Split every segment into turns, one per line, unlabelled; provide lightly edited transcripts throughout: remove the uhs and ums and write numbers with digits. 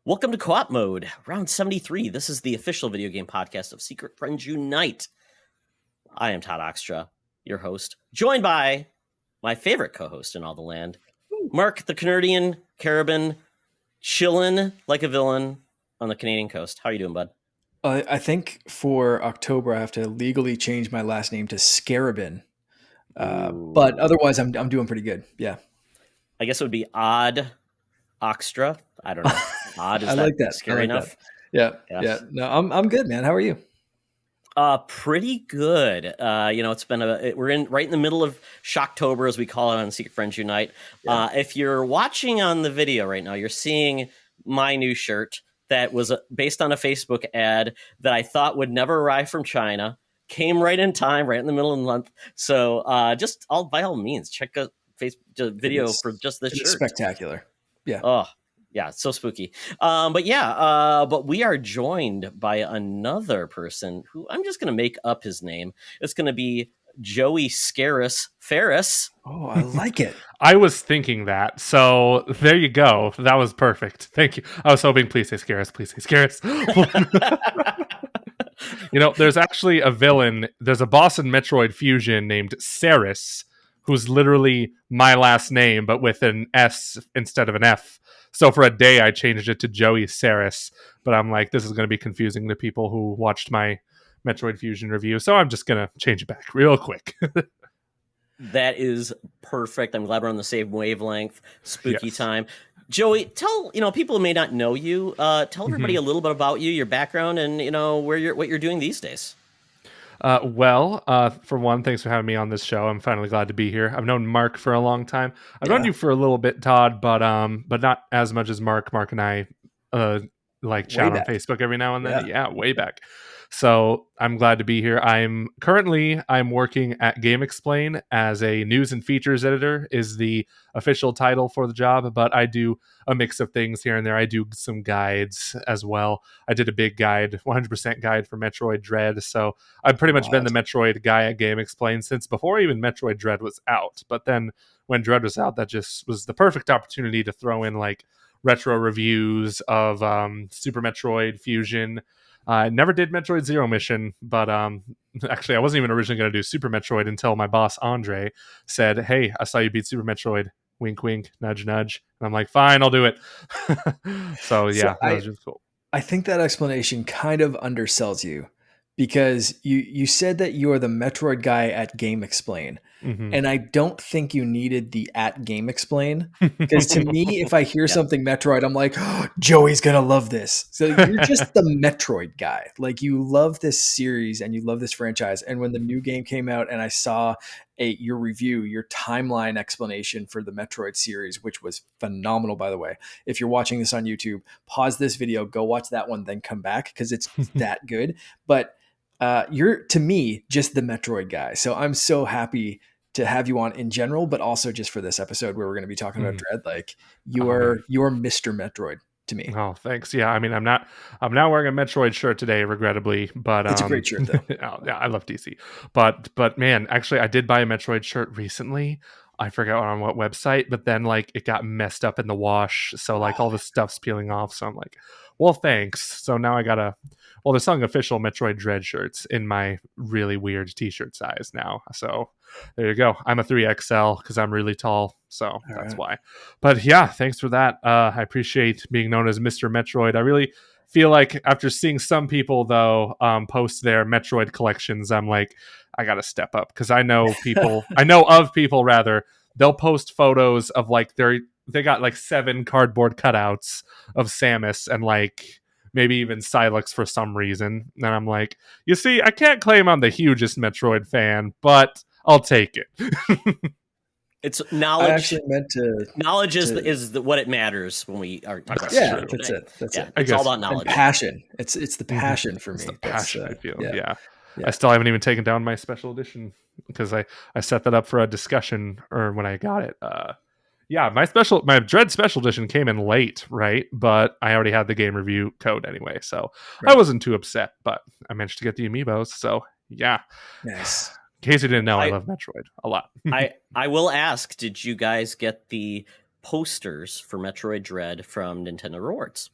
Welcome to Co-op Mode, round 73. This is the official video game podcast of Secret Friends Unite. I am Todd Oxtra, your host, joined by my favorite co-host in all the land, Mark the Canadian Carabin, chillin' like a villain on the Canadian coast. How are you doing, bud?
I think for October, I have to legally change my last name to Scarabin. But otherwise, I'm doing pretty good. Yeah.
I guess it would be Odd Oxtra. I don't know. Odd is
I like that.
scary enough?
That. Yeah. No, I'm good, man. How are you?
Pretty good. It's been we're right in the middle of Shocktober, as we call it on Secret Friends Unite. Yeah. If you're watching on the video right now, you're seeing my new shirt that was based on a Facebook ad that I thought would never arrive from China. Came right in time, right in the middle of the month. So by all means, check out Facebook video for just this shirt.
Spectacular. Yeah.
Oh, yeah, it's so spooky. But we are joined by another person who I'm just going to make up his name. It's going to be Joey Ferris.
Oh, I like it.
I was thinking that. So there you go. That was perfect. Thank you. I was hoping, please say Scarus. Please say Scarus. There's actually a villain. There's a boss in Metroid Fusion named Ceres, who's literally my last name, but with an S instead of an F. So for a day, I changed it to Joey Ferris, but I'm like, this is going to be confusing to people who watched my Metroid Fusion review, so I'm just going to change it back real quick.
That is perfect. I'm glad we're on the same wavelength. Spooky time. Joey, tell people who may not know you. Tell everybody a little bit about you, your background, and what you're doing these days.
For one, thanks for having me on this show. I'm finally glad to be here. I've known Mark for a long time. I've known you for a little bit, Todd, but not as much as Mark. Mark and I chat on Facebook every now and then. Yeah, way back. So I'm glad to be here. I'm working at GameXplain as a news and features editor is the official title for the job, but I do a mix of things here and there. I do some guides as well. I did a big guide, 100% guide for Metroid Dread. So I've pretty much been the Metroid guy at GameXplain since before even Metroid Dread was out. But then when Dread was out, that just was the perfect opportunity to throw in retro reviews of Super Metroid Fusion. I never did Metroid Zero Mission, but actually I wasn't even originally going to do Super Metroid until my boss, Andre, said, "Hey, I saw you beat Super Metroid. Wink, wink, nudge, nudge." And I'm like, fine, I'll do it. So that was just cool.
I think that explanation kind of undersells you because you said that you are the Metroid guy at GameXplain. Mm-hmm. And I don't think you needed the at GameXplain because to me, if I hear something Metroid, I'm like, oh, Joey's going to love this. So you're just the Metroid guy. Like you love this series and you love this franchise. And when the new game came out and I saw your review, your timeline explanation for the Metroid series, which was phenomenal, by the way. If you're watching this on YouTube, pause this video, go watch that one, then come back because it's that good. But you're, to me, just the Metroid guy. So I'm so happy to have you on in general, but also just for this episode where we're going to be talking about Dread. Like you're Mr. Metroid to me.
Oh, thanks. Yeah. I mean, I'm not wearing a Metroid shirt today, regrettably, but
it's a great shirt though.
Yeah, I love DC, but man, actually I did buy a Metroid shirt recently. I forgot on what website, but then it got messed up in the wash. So all the stuff's peeling off. So I'm like, well, thanks. So now I gotta, they're selling official Metroid Dread shirts in my really weird t-shirt size now. So there you go. I'm a 3XL because I'm really tall. So that's why. But yeah, thanks for that. I appreciate being known as Mr. Metroid. I really feel like after seeing some people though post their Metroid collections, I'm like, I gotta step up because I know of people rather. They'll post photos of they got 7 cardboard cutouts of Samus and maybe even Silex for some reason. And I'm like, you see, I can't claim I'm the hugest Metroid fan, but I'll take it.
It's knowledge.
I actually meant to.
Knowledge is what it matters when we are talking about.
Yeah, that's it. That's it.
It's all about knowledge.
And passion. It's the passion for me.
It's the passion I feel. Yeah. I still haven't even taken down my special edition because I set that up for a discussion or when I got it. My Dread special edition came in late, right? But I already had the game review code anyway, so I wasn't too upset. But I managed to get the amiibos, so yeah.
Nice.
In case you didn't know, I love Metroid a lot.
I will ask, did you guys get the posters for Metroid Dread from Nintendo Rewards?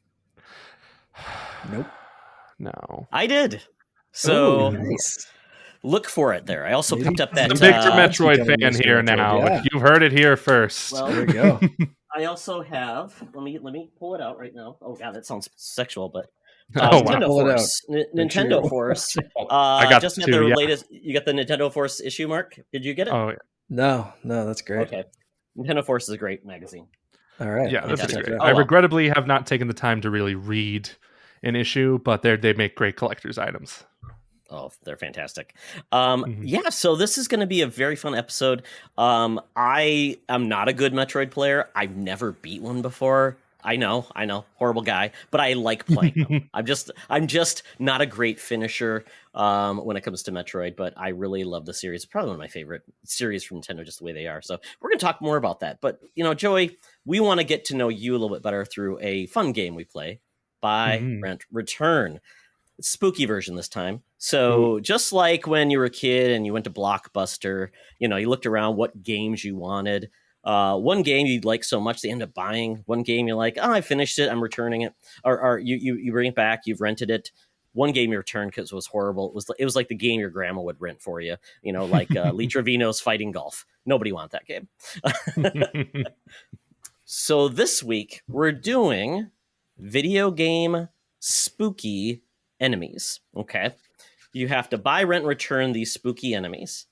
Nope.
No.
I did.
Oh,
So
nice.
look for it there. I also
Maybe
picked up
The
that.
bigger
Todd's
Metroid
becoming
fan
Mr.
here
Metroid.
now.
Yeah.
You've heard it here first.
Well,
There we go.
I also have. Let me pull it out right now. Oh god, that sounds sexual, but
Oh, wow.
Nintendo
Pull it out.
Force.
Make sure
Nintendo
you-
Force.
I got
Just had
two,
the
yeah.
latest. You got the Nintendo Force issue, Mark? Did you get it?
Oh, yeah.
No, that's great.
Okay. Nintendo Force is a great magazine.
All right.
Yeah,
I'll
that's
have to
pretty
check it
great.
out.
I
Oh, well.
regrettably have not taken the time to really read an issue, but they make great collector's items.
Oh, they're fantastic.
Mhm.
Yeah, so this is going to be a very fun episode. I am not a good Metroid player. I've never beat one before. I know, horrible guy, but I like playing them. I'm just not a great finisher when it comes to Metroid, but I really love the series. Probably one of my favorite series from Nintendo, just the way they are. So we're going to talk more about that. But Joey, we want to get to know you a little bit better through a fun game we play, Buy,
Mhm.
Rent, Return. Spooky version this time. So just like when you were a kid and you went to Blockbuster, you looked around what games you wanted. One game you'd like so much they end up buying. One game you're like, oh, I finished it, I'm returning it, or you bring it back, you've rented it. One game you returned because it was horrible. It was like the game your grandma would rent for you. Like Lee Trevino's Fighting Golf. Nobody want that game. So this week we're doing video game spooky enemies. Okay. You have to buy, rent, and return these spooky enemies.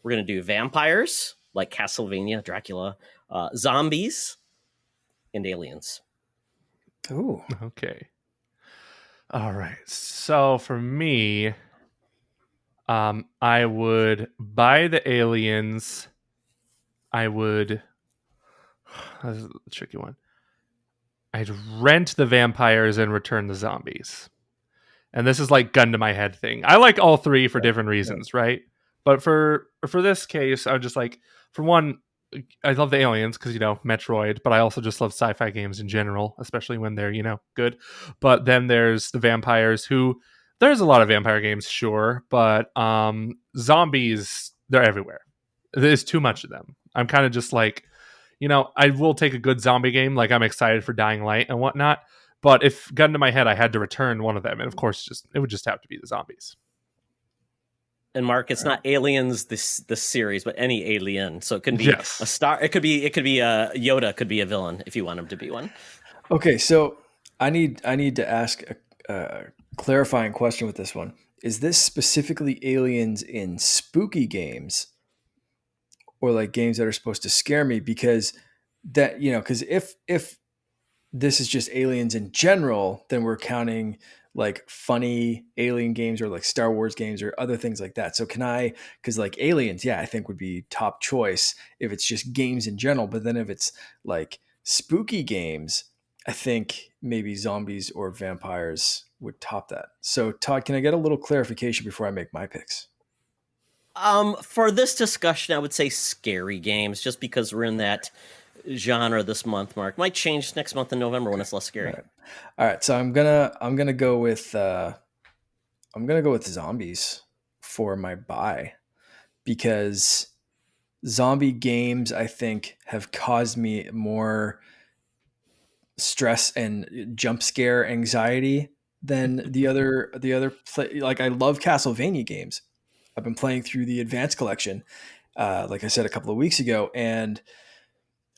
We're going to do vampires like Castlevania, Dracula, zombies, and aliens.
Ooh.
Okay. All right. So for me, I would buy the aliens. I would. This is a tricky one. I'd rent the vampires and return the zombies. And this is like gun to my head thing. I like all three for different reasons, right? But for this case, I would just like, for one, I love the aliens because, Metroid, but I also just love sci-fi games in general, especially when they're, good. But then there's the vampires who, there's a lot of vampire games, sure, but zombies, they're everywhere. There's too much of them. I'm kind of just like, I will take a good zombie game. Like I'm excited for Dying Light and whatnot. But if gun to my head, I had to return one of them, and of course, it would just have to be the zombies.
And Mark, it's not aliens this series, but any alien. So it can be a star. It could be a Yoda. Could be a villain if you want him to be one.
Okay, so I need to ask a clarifying question with this one. Is this specifically aliens in spooky games, or like games that are supposed to scare me? Because that because if this is just aliens in general, then we're counting like funny alien games or like Star Wars games or other things like that. So because like aliens, yeah, I think would be top choice if it's just games in general. But then if it's like spooky games, I think maybe zombies or vampires would top that. So Todd, can I get a little clarification before I make my picks?
For this discussion, I would say scary games, just because we're in that genre this month. Mark might change next month in November when it's less scary.
All right. So I'm gonna go with zombies for my buy, because zombie games I think have caused me more stress and jump scare anxiety than the other like I love Castlevania games. I've been playing through the Advanced Collection, like I said a couple of weeks ago, and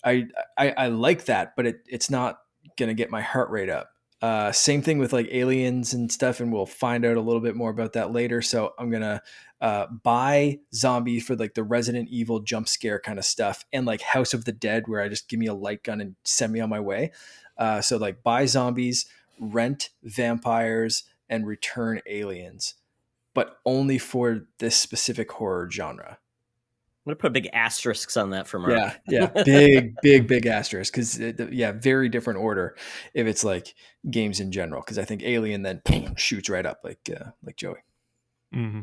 I like that, but it's not gonna get my heart rate up. Same thing with like aliens and stuff, and we'll find out a little bit more about that later. So I'm gonna buy zombie for like the Resident Evil jump scare kind of stuff, and like House of the Dead, where I just give me a light gun and send me on my way. So like buy zombies, rent vampires, and return aliens, but only for this specific horror genre.
I'm gonna put big asterisks on that for Mark.
Yeah, big asterisk, because very different order if it's like games in general. Because I think Alien then shoots right up like Joey.
Mm-hmm.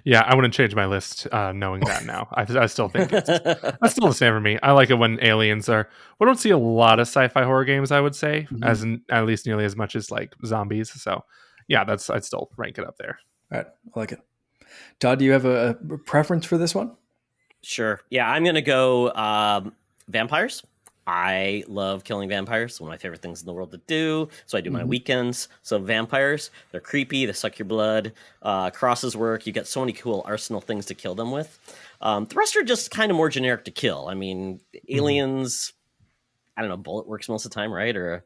Yeah, I wouldn't change my list knowing that now. I still think that's still the same for me. I like it when aliens are. We don't see a lot of sci-fi horror games, I would say, as in, at least nearly as much as like zombies. So yeah, I'd still rank it up there.
All right, I like it. Todd, do you have a preference for this one?
Sure. Yeah, I'm gonna go vampires. I love killing vampires. It's one of my favorite things in the world to do. So I do my
Mhm.
weekends. So vampires, they're creepy. They suck your blood. Crosses work. You get so many cool arsenal things to kill them with. The rest are just kind of more generic to kill. I mean, aliens, I don't know, bullet works most of the time, right? Or,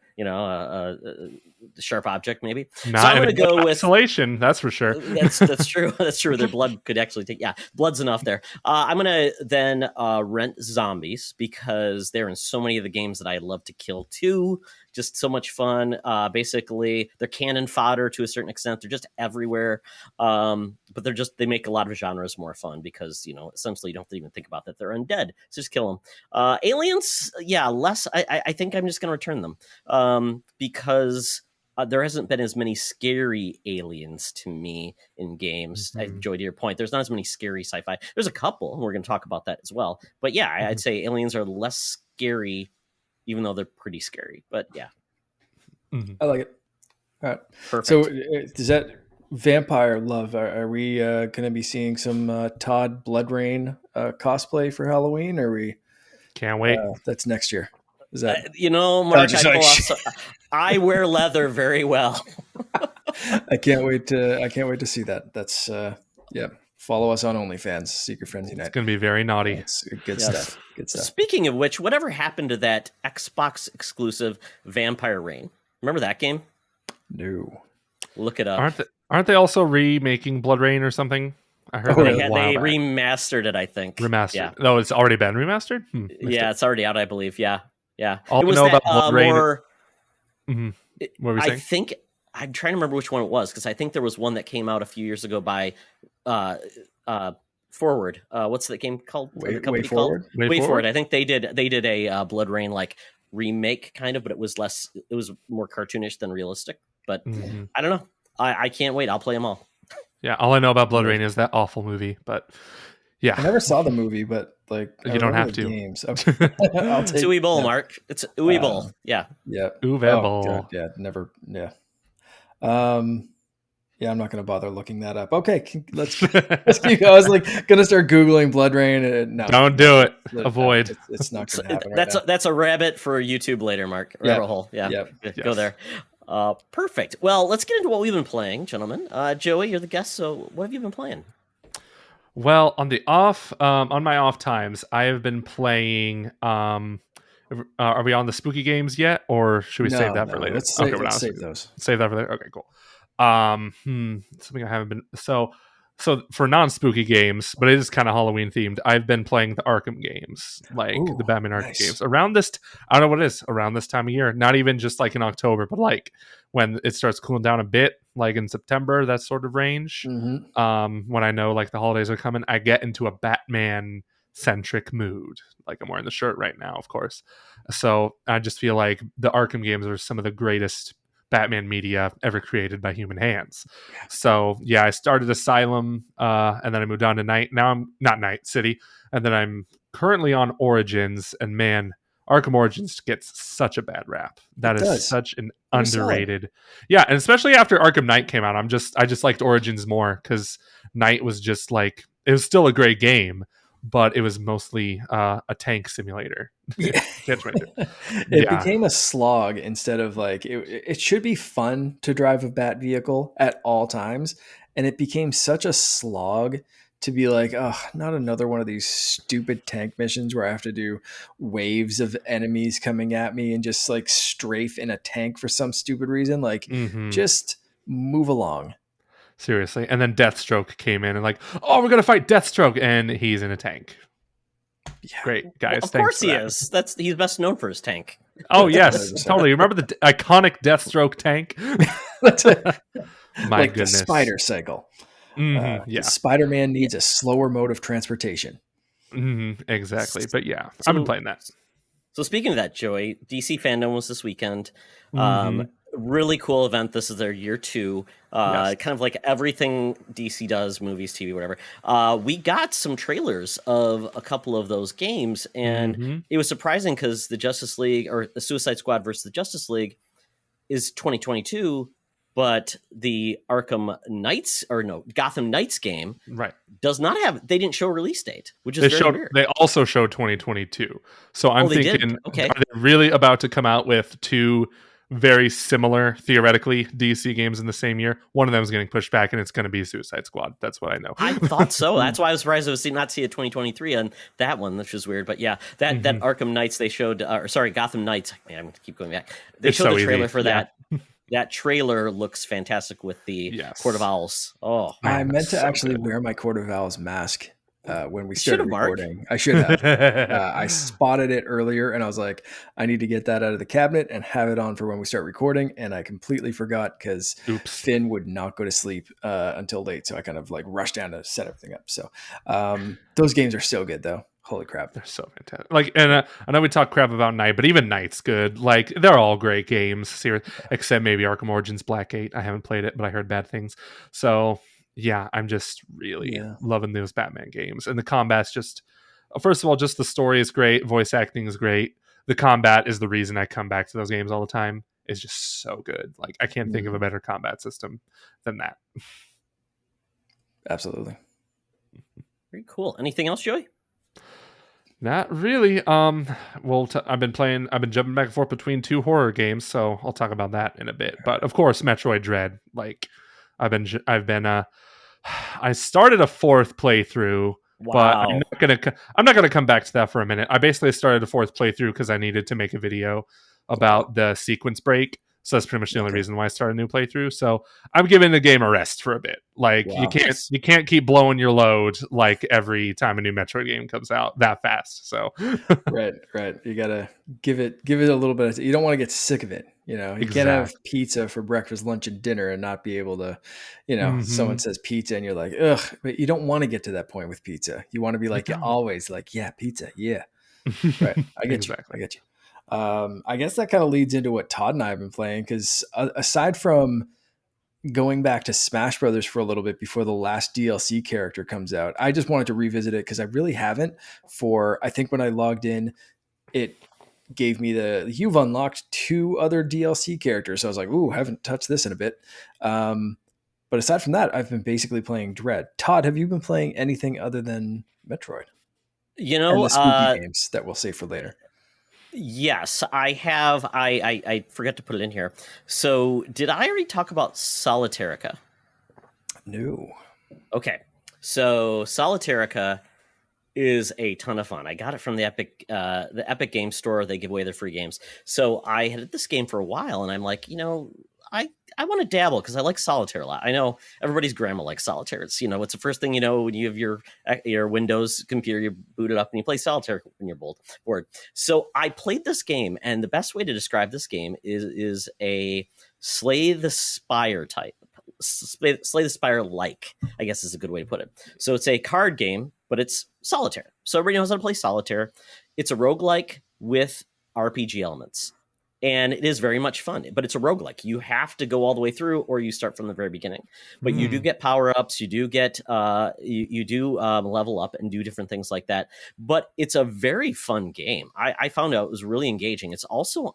a sharp object maybe.
Not
so I'm going to go with
isolation, that's for sure.
That's true. That's true. Their blood could actually take. Yeah, blood's enough there. I'm gonna then rent zombies because they're in so many of the games that I love to kill too. Just so much fun. Basically, they're cannon fodder to a certain extent. They're just everywhere. But they make a lot of genres more fun because essentially you don't have to even think about that. They're undead. So just kill them. Aliens, yeah, less. I think I'm just gonna return them because. There hasn't been as many scary aliens to me in games. Joy, to your point, there's not as many scary sci-fi. There's a couple, and we're going to talk about that as well. But yeah, I'd say aliens are less scary, even though they're pretty scary. But yeah.
I like it. All right.
Perfect.
So does that vampire love, are we going to be seeing some Todd Blood Rain cosplay for Halloween? Or are we...
Can't wait.
That's next year. Is that
Mark, I wear leather very well.
I can't wait to see that. That's follow us on OnlyFans, Secret Friends Unite.
It's gonna be very naughty.
It's good stuff. Good stuff.
Speaking of which, whatever happened to that Xbox exclusive Vampire Rain? Remember that game?
No.
Look it up.
Aren't they also remaking Blood Rain or something? I heard
they remastered it, I think.
Remastered.
Yeah.
Oh, it's already been remastered?
Yeah, it's already out, I believe. Yeah.
All
it was
know
that,
about Blood Rain.
What were we saying? I think I'm trying to remember which one it was because I think there was one that came out a few years ago by Forward. What's that game called?
Way Forward.
Way Forward. I think they did a Blood Rain like remake kind of, but it was more cartoonish than realistic. But I don't know. I can't wait. I'll play them all.
Yeah, all I know about Blood Rain is that awful movie, but yeah.
I never saw the movie, but
you don't have to.
Games. Okay.
It's Uwe Boll, Mark. It's Uwe Boll. Yeah.
Yeah.
Uwe Boll.
Yeah, never. Yeah. Yeah, I'm not going to bother looking that up. Okay, let's keep. I was like going to start Googling Blood Rain. No,
don't do it. Avoid.
It's not going to happen.
That's a rabbit for YouTube later, Mark. Rabbit hole. Yeah.
Yep.
Go there. Perfect. Well, let's get into what we've been playing, gentlemen. Joey, you're the guest, so what have you been playing?
Well, on my off times, I have been playing. Are we on the spooky games yet, or should we save that for later?
Let's save those.
Save that for later. Okay, cool. Something I haven't been so for non-spooky games, but it is kind of Halloween themed. I've been playing the Arkham games, like the Batman Arkham games. Around this, I don't know what it is. Around this time of year, not even just like in October, but like when it starts cooling down a bit, like in September, that sort of range. When I know like the holidays are coming, I get into a Batman centric mood. Like I'm wearing the shirt right now, of course. So I just feel like the Arkham games are some of the greatest Batman media ever created by human hands. So yeah, I started Asylum, and then I moved on to Night. Now I'm not Night City, and then I'm currently on Origins. And man, Arkham Origins gets such a bad rap. That is such an underrated. Yeah, and especially after Arkham Knight came out, I just liked Origins more because Knight was just like, it was still a great game, but it was mostly a tank simulator.
It became a slog instead of like it should be fun to drive a bat vehicle at all times, and it became such a slog to be like, oh, not another one of these stupid tank missions where I have to do waves of enemies coming at me and just like strafe in a tank for some stupid reason. Like, just move along.
Seriously. And then Deathstroke came in and like, oh, we're going to fight Deathstroke. And he's in a tank. Yeah. Great, guys.
Well, of course he is. He's best known for his tank.
Oh, yes. Totally. Remember the iconic Deathstroke tank? My goodness.
The spider cycle. Spider-Man needs a slower mode of transportation.
Exactly. But yeah, I've been playing that.
So speaking of that, Joey, DC Fandom was this weekend. Really cool event. This is their year 2. Kind of like everything DC does, movies, TV, whatever. We got some trailers of a couple of those games, and it was surprising because the Justice League, or the Suicide Squad versus the Justice League, is 2022, but the Arkham Knights Gotham Knights game
right
does not have. They didn't show a release date, which is very weird.
They also showed 2022. So I'm thinking,
okay,
are they really about to come out with two very similar, theoretically, DC games in the same year? One of them is getting pushed back, and it's going to be Suicide Squad. That's what I know.
I thought so. That's why I was surprised to not see a 2023 on that one, which is weird. But yeah, that Arkham Knights they showed, Gotham Knights. Man, I'm going to keep going back. They showed the trailer for that. That trailer looks fantastic with the Court of Owls. Oh,
man, I meant to actually wear my Court of Owls mask when we started recording. I should have. I spotted it earlier, and I was like, I need to get that out of the cabinet and have it on for when we start recording. And I completely forgot because Finn would not go to sleep until late, so I kind of like rushed down to set everything up. So those games are so good, though. Holy crap,
they're so fantastic. Like, and I know we talk crap about Night, but even Night's good. Like, they're all great games here, except maybe Arkham Origins Blackgate. I haven't played it, but I heard bad things. So yeah, I'm just really loving those Batman games, and the combat's just, first of all, just the story is great, voice acting is great. The combat is the reason I come back to those games all the time. It's just so good. Like, I can't think of a better combat system than that.
Absolutely.
Very cool. Anything else, Joey?
Not really. I've been jumping back and forth between two horror games, so I'll talk about that in a bit. But of course, Metroid Dread. Like, I started a fourth playthrough, but I'm not gonna come back to that for a minute. I basically started a fourth playthrough because I needed to make a video about the sequence break. So that's pretty much the only reason why I started a new playthrough. So I'm giving the game a rest for a bit. Like, you can't keep blowing your load like every time a new Metroid game comes out that fast. So
right. You gotta give it a little bit. You don't want to get sick of it. You can't have pizza for breakfast, lunch, and dinner and not be able to, someone says pizza and you're like, ugh, but you don't want to get to that point with pizza. You want to be like, always like, yeah, pizza. Yeah. Right. I get you. I guess that kind of leads into what Todd and I have been playing, because aside from going back to Smash Brothers for a little bit before the last DLC character comes out, I just wanted to revisit it because I really haven't. I think when I logged in, it gave me you've unlocked 2 other DLC characters. So I was like, ooh, haven't touched this in a bit. But aside from that, I've been basically playing Dread. Todd, have you been playing anything other than Metroid? And the spooky games that we'll save for later.
Yes, I have. I forgot to put it in here. So, did I already talk about Solitarica?
No.
Okay. So, Solitarica is a ton of fun. I got it from the Epic Game Store. They give away their free games. So, I had this game for a while, and I'm like, I want to dabble because I like solitaire a lot. I know everybody's grandma likes solitaire. It's, it's the first thing when you have your Windows computer, you boot it up and you play solitaire when you're bored. So I played this game, and the best way to describe this game is a Slay the Spire type. Slay the Spire like, I guess is a good way to put it. So it's a card game, but it's solitaire. So everybody knows how to play solitaire. It's a roguelike with RPG elements. And it is very much fun, but it's a roguelike. You have to go all the way through, or you start from the very beginning. But you do get power-ups. You do get you do level up and do different things like that. But it's a very fun game. I found out it was really engaging. It's also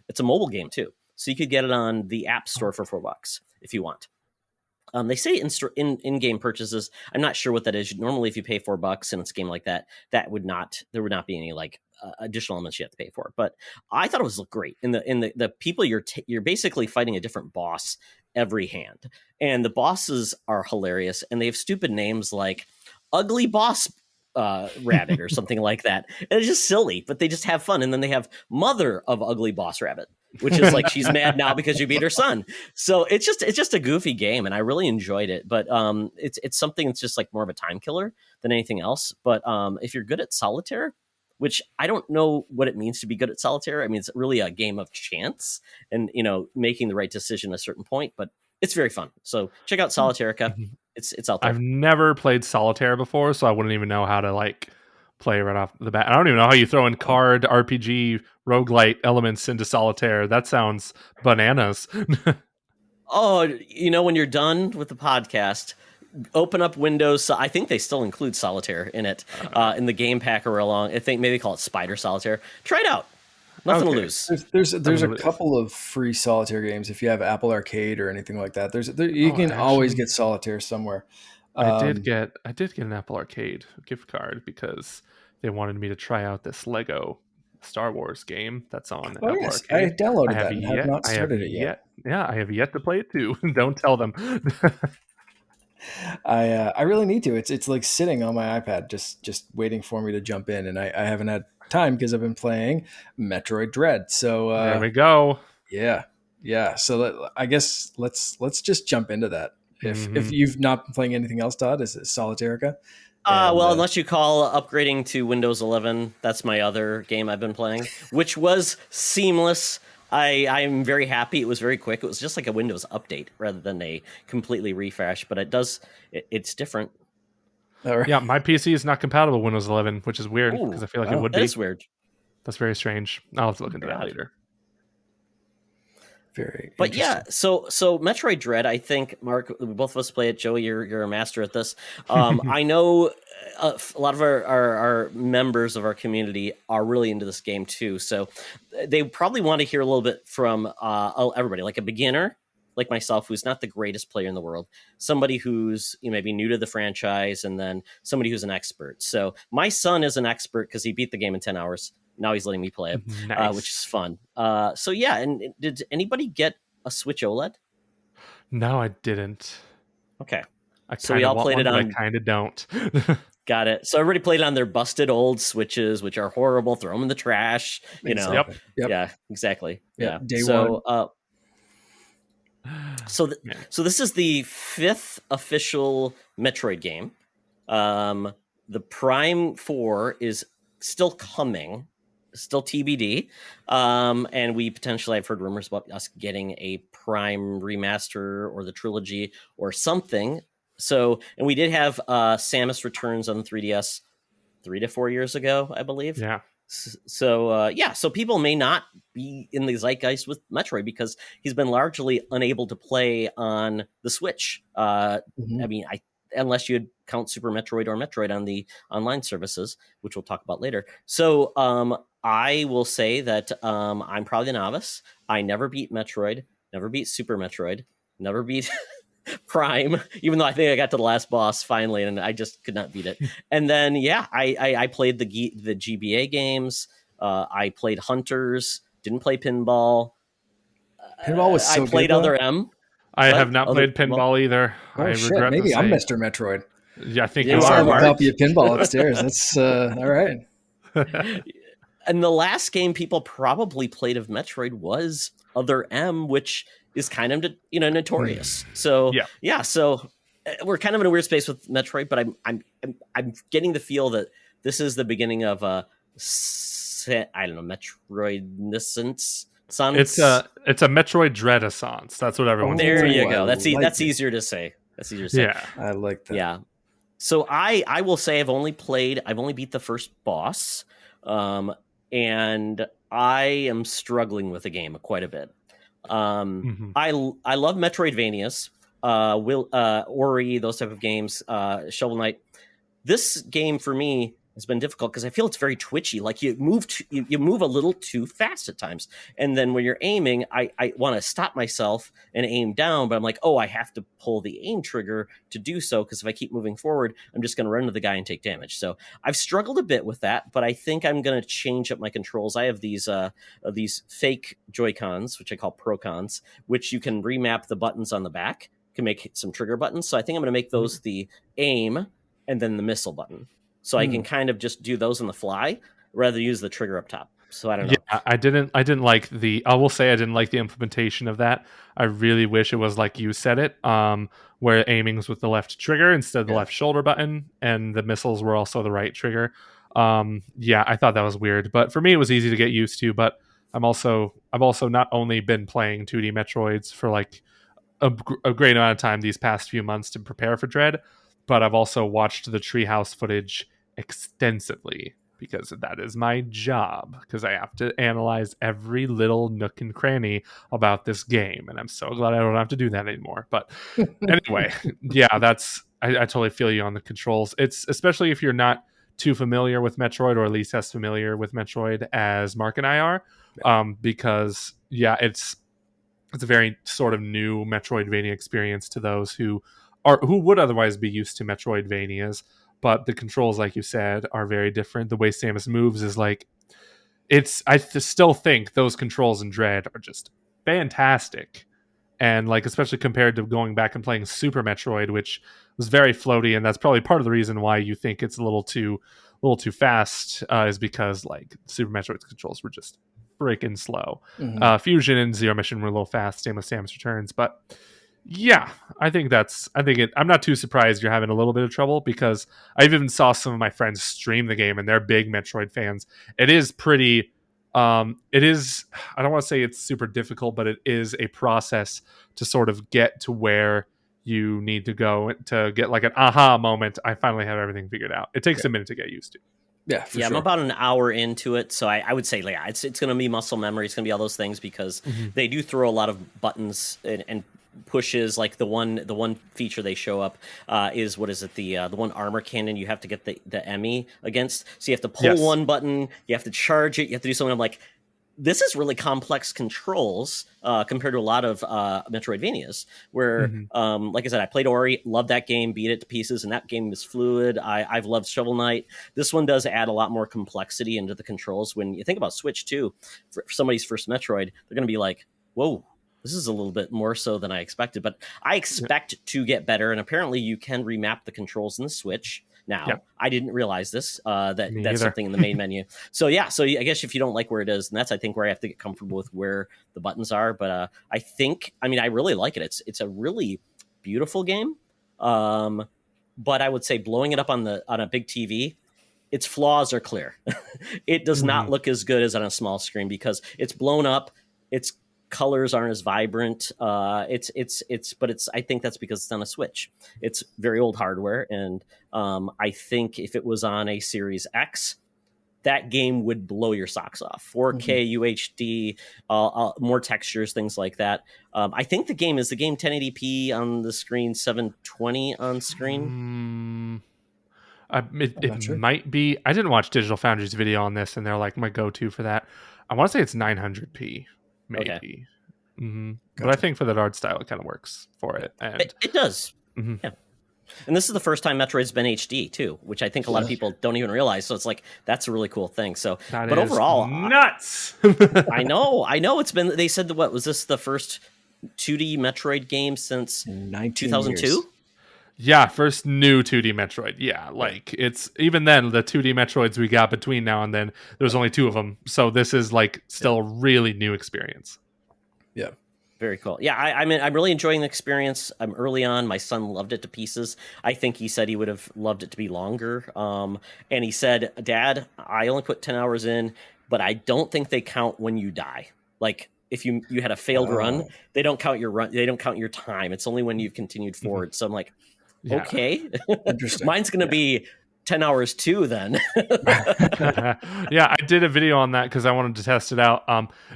it's a mobile game too, so you could get it on the App Store for $4 if you want. They say in-game purchases. I'm not sure what that is. Normally, if you pay $4 and it's a game like that, there would not be any additional elements you have to pay for. But I thought it was great. In the people you're basically fighting a different boss every hand, and the bosses are hilarious, and they have stupid names like Ugly Boss Rabbit or something like that. And it's just silly, but they just have fun. And then they have Mother of Ugly Boss Rabbit, which is like she's mad now because you beat her son. So it's just a goofy game, and I really enjoyed it. But it's something that's just like more of a time killer than anything else. But if you're good at solitaire, which I don't know what it means to be good at solitaire. I mean, it's really a game of chance and, making the right decision at a certain point, but it's very fun. So check out Solitarica. It's out there.
I've never played solitaire before, so I wouldn't even know how to play right off the bat. I don't even know how you throw in card RPG roguelite elements into solitaire. That sounds bananas.
Oh, when you're done with the podcast, open up Windows. So I think they still include solitaire in it, in the game pack or along. I think maybe call it Spider Solitaire. Try it out. Nothing to
Okay.
lose.
There's a couple of free solitaire games if you have Apple Arcade or anything like that. You can always get solitaire somewhere.
I did get an Apple Arcade gift card because they wanted me to try out this Lego Star Wars game that's on
Oh
Apple
yes,
Arcade.
I downloaded that and have not started it yet.
Yeah, I have yet to play it too. Don't tell them.
I really need to. It's like sitting on my iPad, just waiting for me to jump in, and I haven't had time because I've been playing Metroid Dread. So
there we go.
Yeah. So I guess let's just jump into that. If you've not been playing anything else, Todd, is it Solitairica?
Well, unless you call upgrading to Windows 11, that's my other game I've been playing, which was seamless. I'm very happy. It was very quick. It was just like a Windows update rather than a completely refresh, but it's different.
Right.
Yeah, my PC is not compatible with Windows 11, which is weird because I feel like it would be.
That is weird.
That's very strange. I'll have to look into that later.
Very
but yeah, so Metroid Dread, I think, Mark, both of us play it. Joey, you're a master at this. I know a lot of our members of our community are really into this game too, so they probably want to hear a little bit from everybody, like a beginner like myself who's not the greatest player in the world, somebody who's maybe new to the franchise, and then somebody who's an expert. So my son is an expert because he beat the game in 10 hours. Now he's letting me play it,
nice.
Which is fun. So yeah, and did anybody get a Switch OLED?
No, I didn't.
Okay.
So we all played it on. I kind of don't.
Got it. So everybody played it on their busted old Switches, which are horrible. Throw them in the trash.
Yep.
Yeah, exactly.
Yep.
Yeah.
Day one.
So this is the 5th official Metroid game. The Prime 4 is still coming. Still TBD, and we potentially, I've heard rumors about us getting a Prime remaster or the trilogy or something. So, and we did have Samus Returns on the 3DS 3 to 4 years ago, I believe.
Yeah.
So so people may not be in the zeitgeist with Metroid because he's been largely unable to play on the Switch. I mean, unless you'd count Super Metroid or Metroid on the online services, which we'll talk about later. So I will say that I'm probably a novice. I never beat Metroid, never beat Super Metroid, never beat Prime, even though I think I got to the last boss finally, and I just could not beat it. And then, I played the GBA games. I played Hunters, didn't play Pinball.
Pinball was so
I played
good,
Other M.
I have not played Pinball either.
Oh, shit. Maybe I'm Mr. Metroid.
Yeah, I think
you
are.
I have a
Mark.
copy of Pinball upstairs. That's all right.
And the last game people probably played of Metroid was Other M, which is kind of notorious. So so we're kind of in a weird space with Metroid, but I'm getting the feel that this is the beginning of a Metroidnessence.
It's a Metroid Dread-essence. That's what everyone.
There you go. That's easier to say. That's easier to say.
Yeah,
I like that.
Yeah. So I will say I've only beat the first boss, and I am struggling with the game quite a bit. I love Metroidvanias, Ori, those type of games, Shovel Knight. This game for me has been difficult because I feel it's very twitchy. Like you move a little too fast at times, and then when you're aiming, I want to stop myself and aim down, but I'm like, I have to pull the aim trigger to do so because if I keep moving forward, I'm just going to run into the guy and take damage. So I've struggled a bit with that, but I think I'm going to change up my controls. I have these fake Joy-Cons, which I call Pro-Cons, which you can remap the buttons on the back, can make some trigger buttons. So I think I'm going to make those the aim and then the missile button. So I can kind of just do those on the fly rather than use the trigger up top. So I don't know.
Yeah, I didn't like I will say I didn't like the implementation of that. I really wish it was like you said it, where aiming's with the left trigger instead of the left shoulder button, and the missiles were also the right trigger. I thought that was weird, but for me it was easy to get used to. But I've also not only been playing 2D Metroids for like a great amount of time these past few months to prepare for Dread, but I've also watched the Treehouse footage extensively because that is my job, because I have to analyze every little nook and cranny about this game, and I'm so glad I don't have to do that anymore. But anyway, I totally feel you on the controls. It's especially if you're not too familiar with Metroid, or at least as familiar with Metroid as Mark and I are, because it's a very sort of new Metroidvania experience to those who would otherwise be used to Metroidvanias. But the controls, like you said, are very different. The way Samus moves is like, still think those controls in Dread are just fantastic. And like, especially compared to going back and playing Super Metroid, which was very floaty, and that's probably part of the reason why you think it's a little too fast, is because like Super Metroid's controls were just freaking slow. Fusion and Zero Mission were a little fast, same with Samus Returns, but yeah, I'm not too surprised you're having a little bit of trouble, because I even saw some of my friends stream the game and they're big Metroid fans. It is pretty it is, I don't want to say it's super difficult, but it is a process to sort of get to where you need to go to get like an aha moment. I finally have everything figured out. It takes a minute to get used to.
Yeah, for sure.
I'm about an hour into it, so I would say, yeah, it's going to be muscle memory. It's going to be all those things, because they do throw a lot of buttons and pushes. Like the one feature they show up is, what is it, the one armor cannon you have to get the Emmy against. So you have to pull one button, you have to charge it, you have to do something. I'm like, this is really complex controls compared to a lot of Metroidvanias, where, like I said, I played Ori, loved that game, beat it to pieces, and that game is fluid. I've loved Shovel Knight. This one does add a lot more complexity into the controls. When you think about Switch, too, for somebody's first Metroid, they're going to be like, whoa, this is a little bit more so than I expected. But I expect to get better, and apparently you can remap the controls in the Switch. Now, I didn't realize this, that's something in the main menu. So I guess if you don't like where it is, and that's, I think, where I have to get comfortable with where the buttons are. But I really like it. It's a really beautiful game. But I would say blowing it up on a big TV, its flaws are clear. It does not look as good as on a small screen, because it's blown up. Its colors aren't as vibrant. But I think that's because it's on a Switch. It's very old hardware, and I think if it was on a Series X, that game would blow your socks off. 4K UHD, more textures, things like that. I think the game 1080p on the screen, 720 on screen.
It might be. I didn't watch Digital Foundry's video on this, and they're like my go-to for that. I want to say it's 900p. Maybe. Okay. Gotcha. But I think for that art style, it kind of works for it. And
it does. Yeah. And this is the first time Metroid's been HD too, which I think a lot of people don't even realize. So it's like, that's a really cool thing. So, but overall,
nuts.
I know. It's been. They said what was this, the first 2D Metroid game since 2002?
Yeah, first new 2D Metroid. Yeah, like it's even then the 2D Metroids we got between now and then, there's only 2 of them. So this is like still a really new experience.
Yeah.
Very cool. Yeah, I'm really enjoying the experience. I'm early on. My son loved it to pieces. I think he said he would have loved it to be longer. And he said, Dad, I only put 10 hours in, but I don't think they count when you die. Like, if you had a failed run, they don't count your run. They don't count your time. It's only when you've continued forward. So I'm like, okay, interesting. Mine's going to be 10 hours too then.
Yeah, I did a video on that because I wanted to test it out.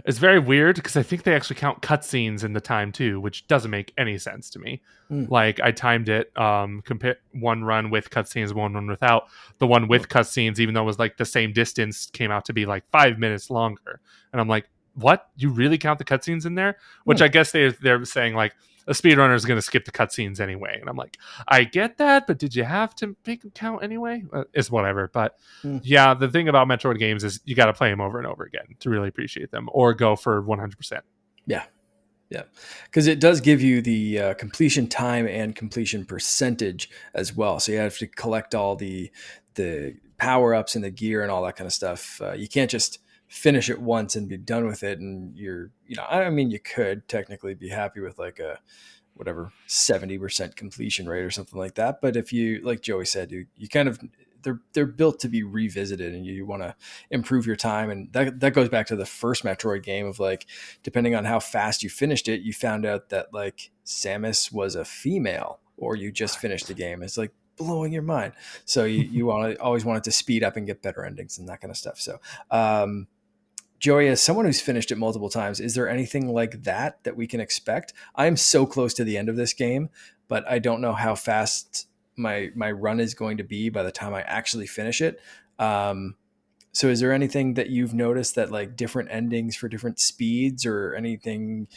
It's very weird because I think they actually count cutscenes in the time too, which doesn't make any sense to me. Like I timed it, compare one run with cutscenes, one run without. The one with cutscenes, even though it was like the same distance, came out to be like 5 minutes longer. And I'm like, what? You really count the cutscenes in there? Which I guess they're saying like, a speedrunner is going to skip the cutscenes anyway. And I'm like, I get that, but did you have to make them count anyway? It's whatever. But yeah, the thing about Metroid games is you got to play them over and over again to really appreciate them, or go for 100%.
Yeah. Yeah. Because it does give you the completion time and completion percentage as well. So you have to collect all the power-ups and the gear and all that kind of stuff. You can't just finish it once and be done with it, and you could technically be happy with like a 70% completion rate or something like that, but if you, like Joey said, you kind of, they're built to be revisited, and you want to improve your time. And that goes back to the first Metroid game of like, depending on how fast you finished it, you found out that like Samus was a female, or you just finished the game. It's like blowing your mind. So you always want it to speed up and get better endings and that kind of stuff. So Joey, as someone who's finished it multiple times, is there anything like that we can expect? I'm so close to the end of this game, but I don't know how fast my run is going to be by the time I actually finish it. So is there anything that you've noticed that like different endings for different speeds or anything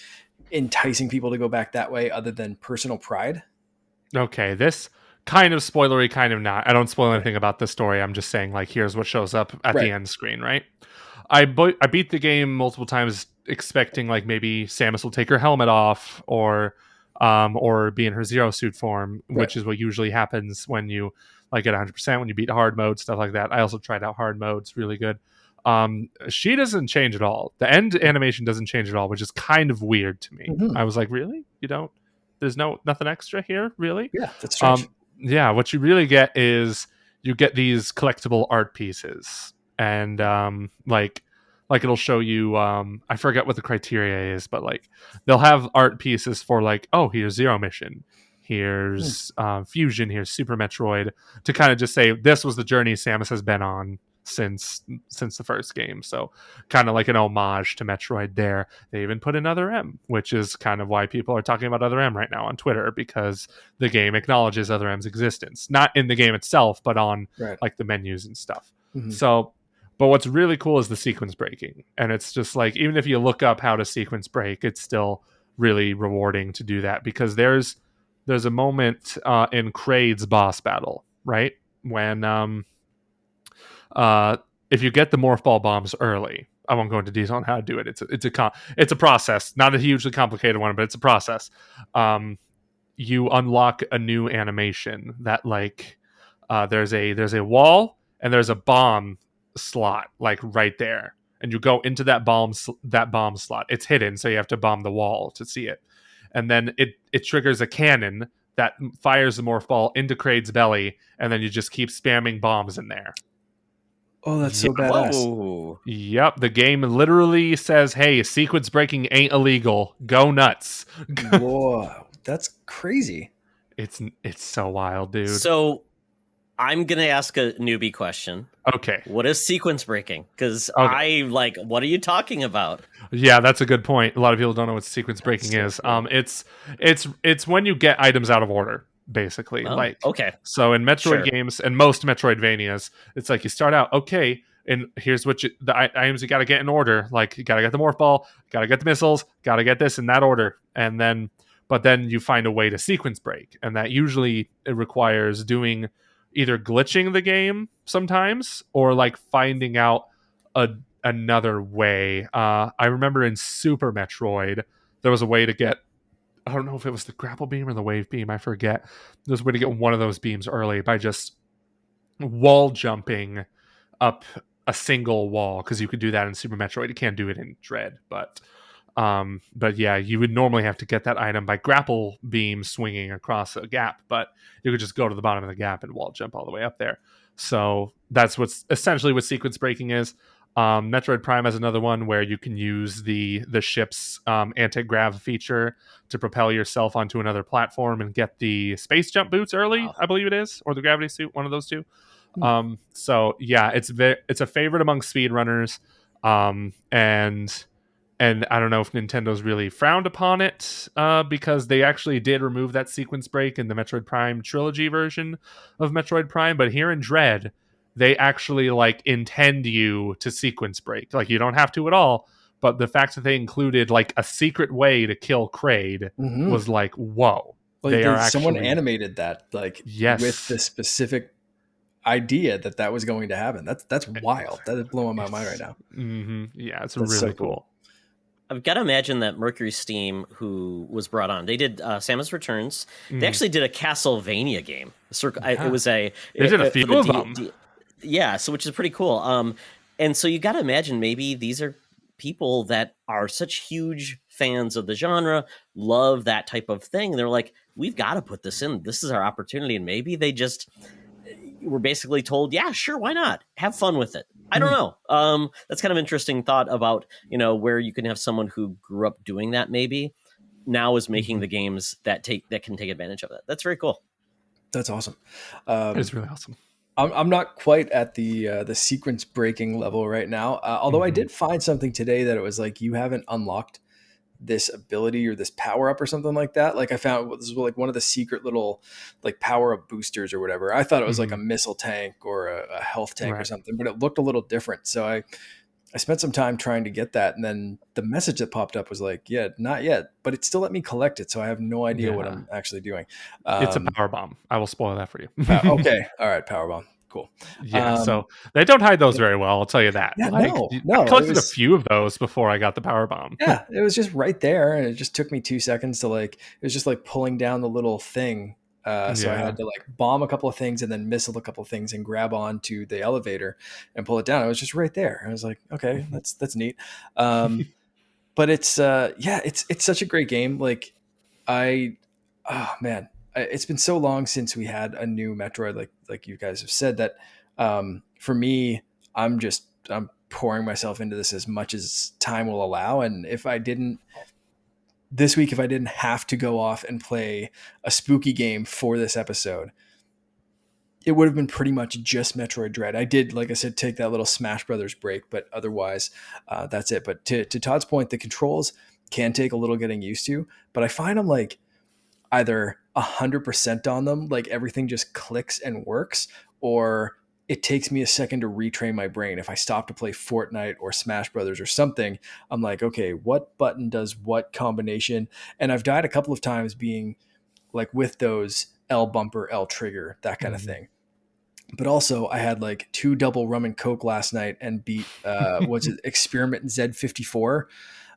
enticing people to go back that way other than personal pride?
Okay, this kind of spoilery, kind of not. I don't spoil anything about the story. I'm just saying, like, here's what shows up at the end screen, right? I beat the game multiple times expecting, like, maybe Samus will take her helmet off or be in her Zero Suit form, which is what usually happens when you, like, get 100%, when you beat hard mode, stuff like that. I also tried out hard mode. It's really good. She doesn't change at all. The end animation doesn't change at all, which is kind of weird to me. I was like, really? You don't? There's nothing extra here, really?
Yeah, that's strange.
Yeah, what you really get is you get these collectible art pieces, and like it'll show you. I forget what the criteria is, but like they'll have art pieces for like, oh, here's Zero Mission, here's Fusion, here's Super Metroid, to kind of just say this was the journey Samus has been on since the first game. So kind of like an homage to Metroid there. They even put in Other M, which is kind of why people are talking about Other M right now on Twitter, because the game acknowledges Other M's existence, not in the game itself, but on like the menus and stuff. So, but what's really cool is the sequence breaking, and it's just like, even if you look up how to sequence break, it's still really rewarding to do that, because there's a moment in Kraid's boss battle, right, when if you get the morph ball bombs early, I won't go into detail on how to do it. It's a process, not a hugely complicated one, but it's a process. You unlock a new animation that like there's a wall and there's a bomb slot like right there, and you go into that bomb slot. It's hidden, so you have to bomb the wall to see it, and then it triggers a cannon that fires the morph ball into Kraid's belly, and then you just keep spamming bombs in there.
Oh, that's so badass.
Whoa.
Yep, the game literally says, hey, sequence breaking ain't illegal. Go nuts.
Whoa, that's crazy.
It's so wild, dude.
So I'm going to ask a newbie question.
Okay.
What is sequence breaking? Because what are you talking about?
Yeah, that's a good point. A lot of people don't know what sequence breaking is. Cool. It's when you get items out of order, basically.
Okay.
So in Metroid games and most Metroidvanias, it's like you start out, okay, and here's what the items you got to get in order. Like, you got to get the morph ball, got to get the missiles, got to get this in that order, and then you find a way to sequence break, and that usually it requires doing either glitching the game sometimes or like finding out another way. I remember in Super Metroid there was a way to get, I don't know if it was the grapple beam or the wave beam, I forget. There's a way to get one of those beams early by just wall jumping up a single wall, because you could do that in Super Metroid. You can't do it in Dread, but yeah, you would normally have to get that item by grapple beam swinging across a gap, but you could just go to the bottom of the gap and wall jump all the way up there. So that's what's essentially what sequence breaking is. Metroid Prime has another one where you can use the ship's anti-grav feature to propel yourself onto another platform and get the space jump boots early. Wow. I believe it is, or the gravity suit, one of those two. So yeah, it's a favorite among speedrunners, and I don't know if Nintendo's really frowned upon it, because they actually did remove that sequence break in the Metroid Prime trilogy version of Metroid Prime. But here in Dread, they actually like intend you to sequence break. Like, you don't have to at all, but the fact that they included like a secret way to kill Kraid was like, whoa.
Like, someone animated that, like, with the specific idea that was going to happen. That's wild. That is blowing my mind right now.
Yeah, it's really so cool.
I've got to imagine that Mercury Steam, who was brought on, they did Samus Returns. They actually did a Castlevania game. They did a few of them. Yeah, so which is pretty cool. And so you got to imagine maybe these are people that are such huge fans of the genre, love that type of thing. They're like, we've got to put this in. This is our opportunity. And maybe they just were basically told, yeah, sure, why not? Have fun with it. I don't know. That's kind of interesting thought about, where you can have someone who grew up doing that maybe now is making the games that can take advantage of that. That's very cool.
That's awesome.
It's really awesome.
I'm not quite at the sequence breaking level right now. Although I did find something today that it was like, you haven't unlocked this ability or this power up or something like that. Like I found this was like one of the secret little like power up boosters or whatever. I thought it was like a missile tank or a health tank or something, but it looked a little different. So I spent some time trying to get that. And then the message that popped up was like, yeah, not yet, but it still let me collect it. So I have no idea what I'm actually doing.
It's a power bomb. I will spoil that for you.
Okay. All right. Power bomb. Cool.
Yeah, so they don't hide those very well. I'll tell you that.
Yeah,
like,
no.
I collected a few of those before I got the power bomb.
Yeah, it was just right there, and it just took me 2 seconds to like. It was just like pulling down the little thing. So I had to like bomb a couple of things and then missile a couple of things and grab onto the elevator and pull it down. It was just right there. I was like, okay, that's neat. But it's it's such a great game. Like oh man, it's been so long since we had a new Metroid, like you guys have said, that for me, I'm pouring myself into this as much as time will allow. And if I didn't have to go off and play a spooky game for this episode, it would have been pretty much just Metroid Dread. I did, like I said, take that little Smash Brothers break, but otherwise that's it. But to Todd's point, the controls can take a little getting used to, but I find I'm like either 100% on them, like everything just clicks and works, or it takes me a second to retrain my brain. If I stop to play Fortnite or Smash Brothers or something, I'm like, okay, what button does what combination? And I've died a couple of times being like with those L bumper, L trigger, that kind of thing. But also I had like 2 double rum and coke last night and beat what's it, Experiment Z54,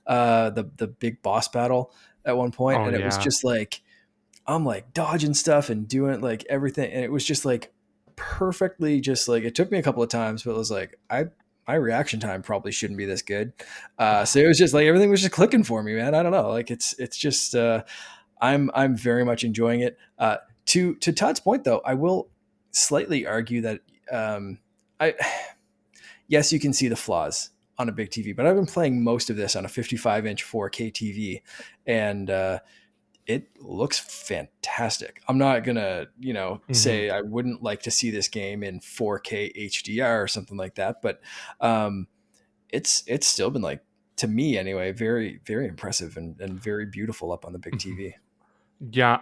the big boss battle at one point. And it was just like, I'm like dodging stuff and doing like everything. And it was just like perfectly, just like, it took me a couple of times, but it was like, my reaction time probably shouldn't be this good. So it was just like, everything was just clicking for me, man. I don't know. Like it's just, I'm very much enjoying it. To Todd's point though, I will slightly argue that, yes, you can see the flaws on a big TV, but I've been playing most of this on a 55-inch 4K TV, and it looks fantastic. I'm not gonna, say I wouldn't like to see this game in 4K HDR or something like that, but it's still been, like, to me anyway, very, very impressive and very beautiful up on the big TV.
Yeah,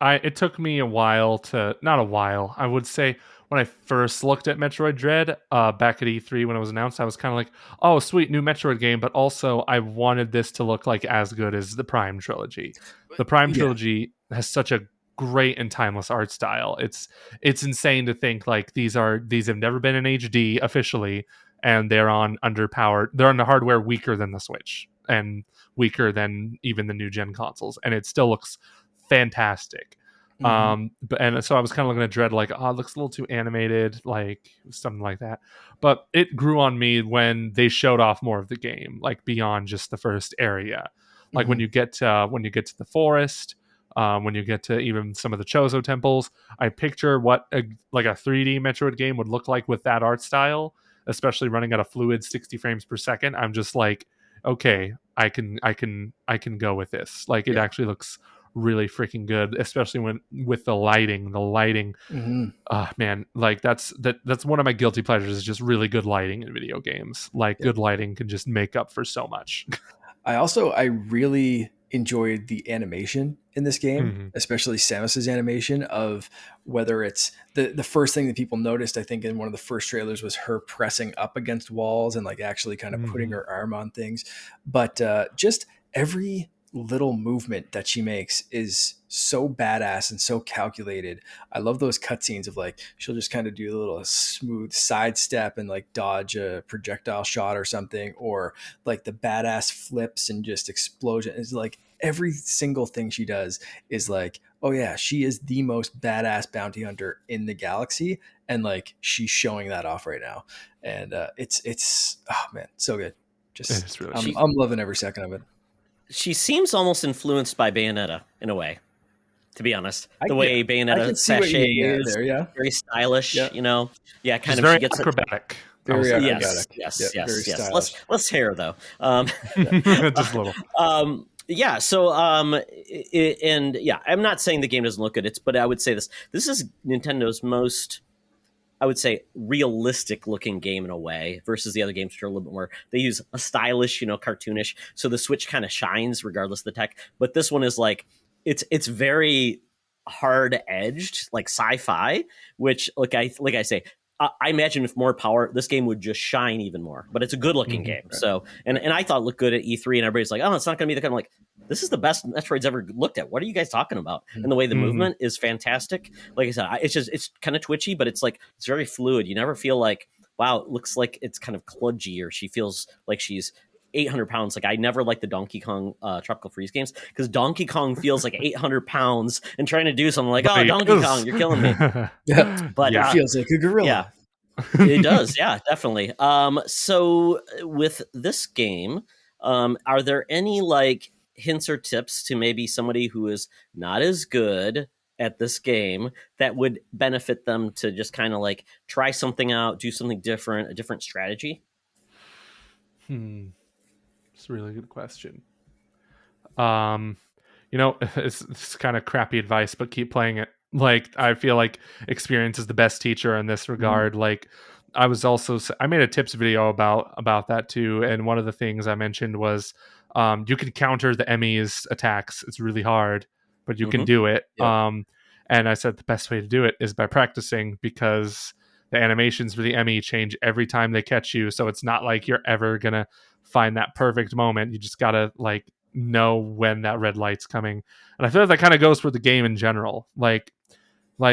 it took me a while not a while, I would say when I first looked at Metroid Dread back at E3 when it was announced, I was kind of like, oh, sweet, new Metroid game, but also I wanted this to look like as good as the Prime trilogy. The Prime trilogy has such a great and timeless art style. It's insane to think like these have never been in HD officially, and they're on the hardware weaker than the Switch and weaker than even the new gen consoles, and it still looks fantastic. And so I was kind of looking at Dread like, oh, it looks a little too animated, like something like that. But it grew on me when they showed off more of the game, like beyond just the first area. Like when you get to the forest, when you get to even some of the Chozo temples, I picture what a 3D Metroid game would look like with that art style, especially running at a fluid 60 frames per second. I'm just like, okay, I can go with this. Like it actually looks really freaking good, especially with the lighting. Man, like that's one of my guilty pleasures, is just really good lighting in video games. Like good lighting can just make up for so much.
I really enjoyed the animation in this game, especially Samus's animation, of whether it's the first thing that people noticed, I think in one of the first trailers, was her pressing up against walls and like actually kind of putting her arm on things. But just every little movement that she makes is so badass and so calculated. I love those cutscenes of like, she'll just kind of do a little smooth sidestep and like dodge a projectile shot or something, or like the badass flips and just explosion. It's like every single thing she does is like, oh yeah, she is the most badass bounty hunter in the galaxy. And like, she's showing that off right now. And it's oh man, so good. Just really I'm loving every second of it.
She seems almost influenced by Bayonetta in a way, to be honest. The way Bayonetta sachet is very stylish, kind
She's
of.
Very
she gets
acrobatic.
Very acrobatic.
Yes. Less hair though.
Just a little.
So I'm not saying the game doesn't look good. But I would say this is Nintendo's most I would say, realistic looking game in a way versus the other games, which are a little bit more, they use a stylish, cartoonish. So the Switch kind of shines regardless of the tech. But this one is like, it's very hard edged, like sci-fi, which like I say, I imagine with more power, this game would just shine even more. But it's a good looking game.
Right.
So, and I thought it looked good at E3, and everybody's like, oh, it's not going to be the kind of like, this is the best Metroid's ever looked at. What are you guys talking about? And the way the movement is fantastic. Like I said, it's kind of twitchy, but it's like, it's very fluid. You never feel like, wow, it looks like it's kind of kludgy, or she feels like she's 800 pounds. Like I never liked the Donkey Kong Tropical Freeze games, because Donkey Kong feels like 800 pounds and trying to do something like, oh, Donkey Kong, you're killing me. But
it feels like a gorilla.
Yeah. It does, yeah, definitely. So with this game, are there any like hints or tips to maybe somebody who is not as good at this game that would benefit them to just kind of like try something out, do something different, a different strategy?
It's a really good question. It's kind of crappy advice, but keep playing it. Like, I feel like experience is the best teacher in this regard. Like, I made a tips video about that too, and one of the things I mentioned was you can counter the Emmy's attacks. It's really hard, but you can do it. And I said the best way to do it is by practicing, because the animations for the Emmy change every time they catch you, so it's not like you're ever gonna find that perfect moment. You just gotta like know when that red light's coming. And I feel like that kind of goes for the game in general. Like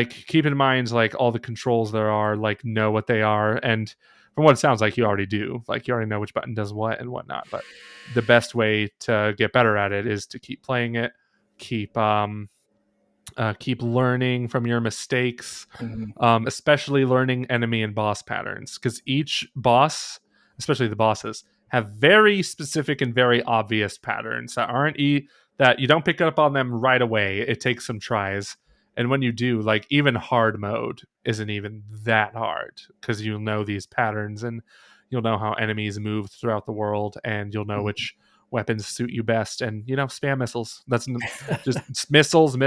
keep in mind like all the controls there are, like know what they are, and from what it sounds like you already do, like you already know which button does what and whatnot. But the best way to get better at it is to keep playing it, keep learning from your mistakes, especially learning enemy and boss patterns, because each boss, especially the bosses, have very specific and very obvious patterns that aren't that you don't pick up on them right away. It takes some tries. And when you do, like even hard mode isn't even that hard, because you'll know these patterns and you'll know how enemies move throughout the world, and you'll know which weapons suit you best. And spam missiles. That's just missiles.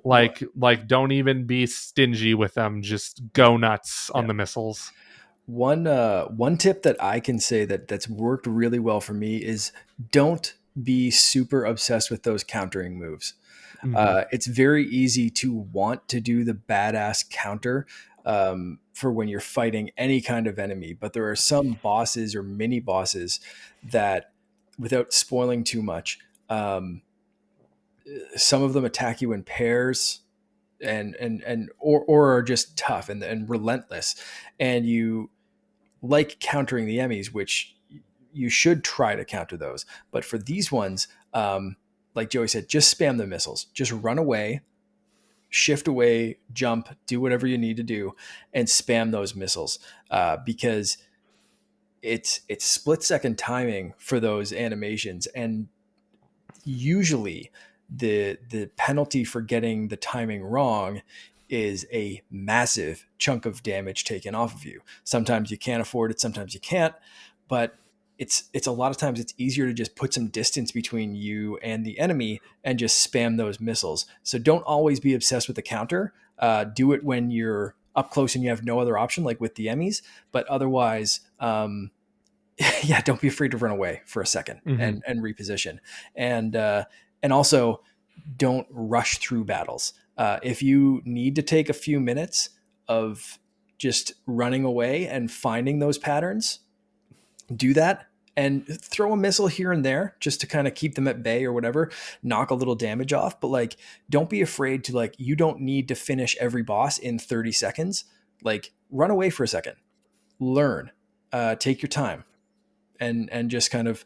Like don't even be stingy with them. Just go nuts on the missiles.
One tip that I can say that's worked really well for me is don't be super obsessed with those countering moves. It's very easy to want to do the badass counter for when you're fighting any kind of enemy, but there are some bosses or mini bosses that, without spoiling too much, some of them attack you in pairs or are just tough and relentless, and you like countering the Emmys, which you should try to counter those. But for these ones, like Joey said, just spam the missiles. Just run away, shift away, jump, do whatever you need to do, and spam those missiles, because it's split-second timing for those animations, and usually the penalty for getting the timing wrong is a massive chunk of damage taken off of you. Sometimes you can't afford it, sometimes you can't, but it's a lot of times it's easier to just put some distance between you and the enemy and just spam those missiles. So don't always be obsessed with the counter. Do it when you're up close and you have no other option, like with the Emmys, but otherwise, don't be afraid to run away for a second and reposition. And also don't rush through battles. If you need to take a few minutes of just running away and finding those patterns, do that and throw a missile here and there just to kind of keep them at bay or whatever, knock a little damage off. But like, don't be afraid to, like, you don't need to finish every boss in 30 seconds. Like, run away for a second, learn, take your time, and just kind of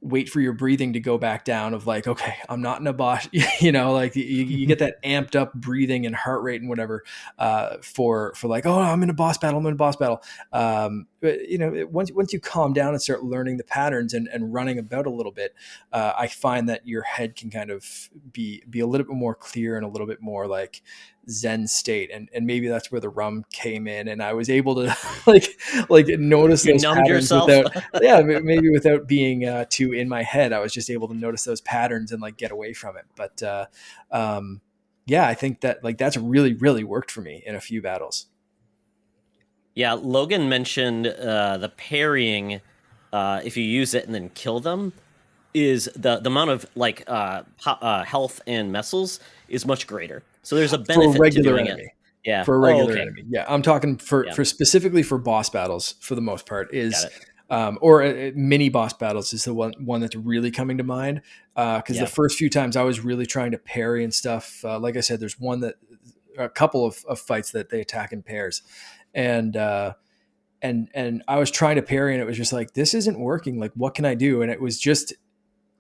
wait for your breathing to go back down of like, okay, I'm not in a boss, like you get that amped up breathing and heart rate and whatever, for like, oh, I'm in a boss battle. But once you calm down and start learning the patterns and running about a little bit, I find that your head can kind of be a little bit more clear and a little bit more like Zen state. And maybe that's where the rum came in. And I was able to like notice
you
those
numbed
patterns
yourself.
maybe without being too in my head. I was just able to notice those patterns and like get away from it. But I think that like that's really, really worked for me in a few battles.
Yeah, Logan mentioned the parrying. If you use it and then kill them, is the amount of like health and missiles is much greater. So there's a
For a
benefit to
regular
doing it.
enemy.
Yeah.
For a
Oh,
regular
okay.
enemy. Yeah, I'm talking for
Yeah.
for specifically for boss battles for the most part
Got
is
it.
or mini boss battles is the one that's really coming to mind because the
Yeah.
first few times I was really trying to parry and stuff. Like I said, there's a couple of fights that they attack in pairs, and and I was trying to parry and it was just like this isn't working. Like what can I do? And it was just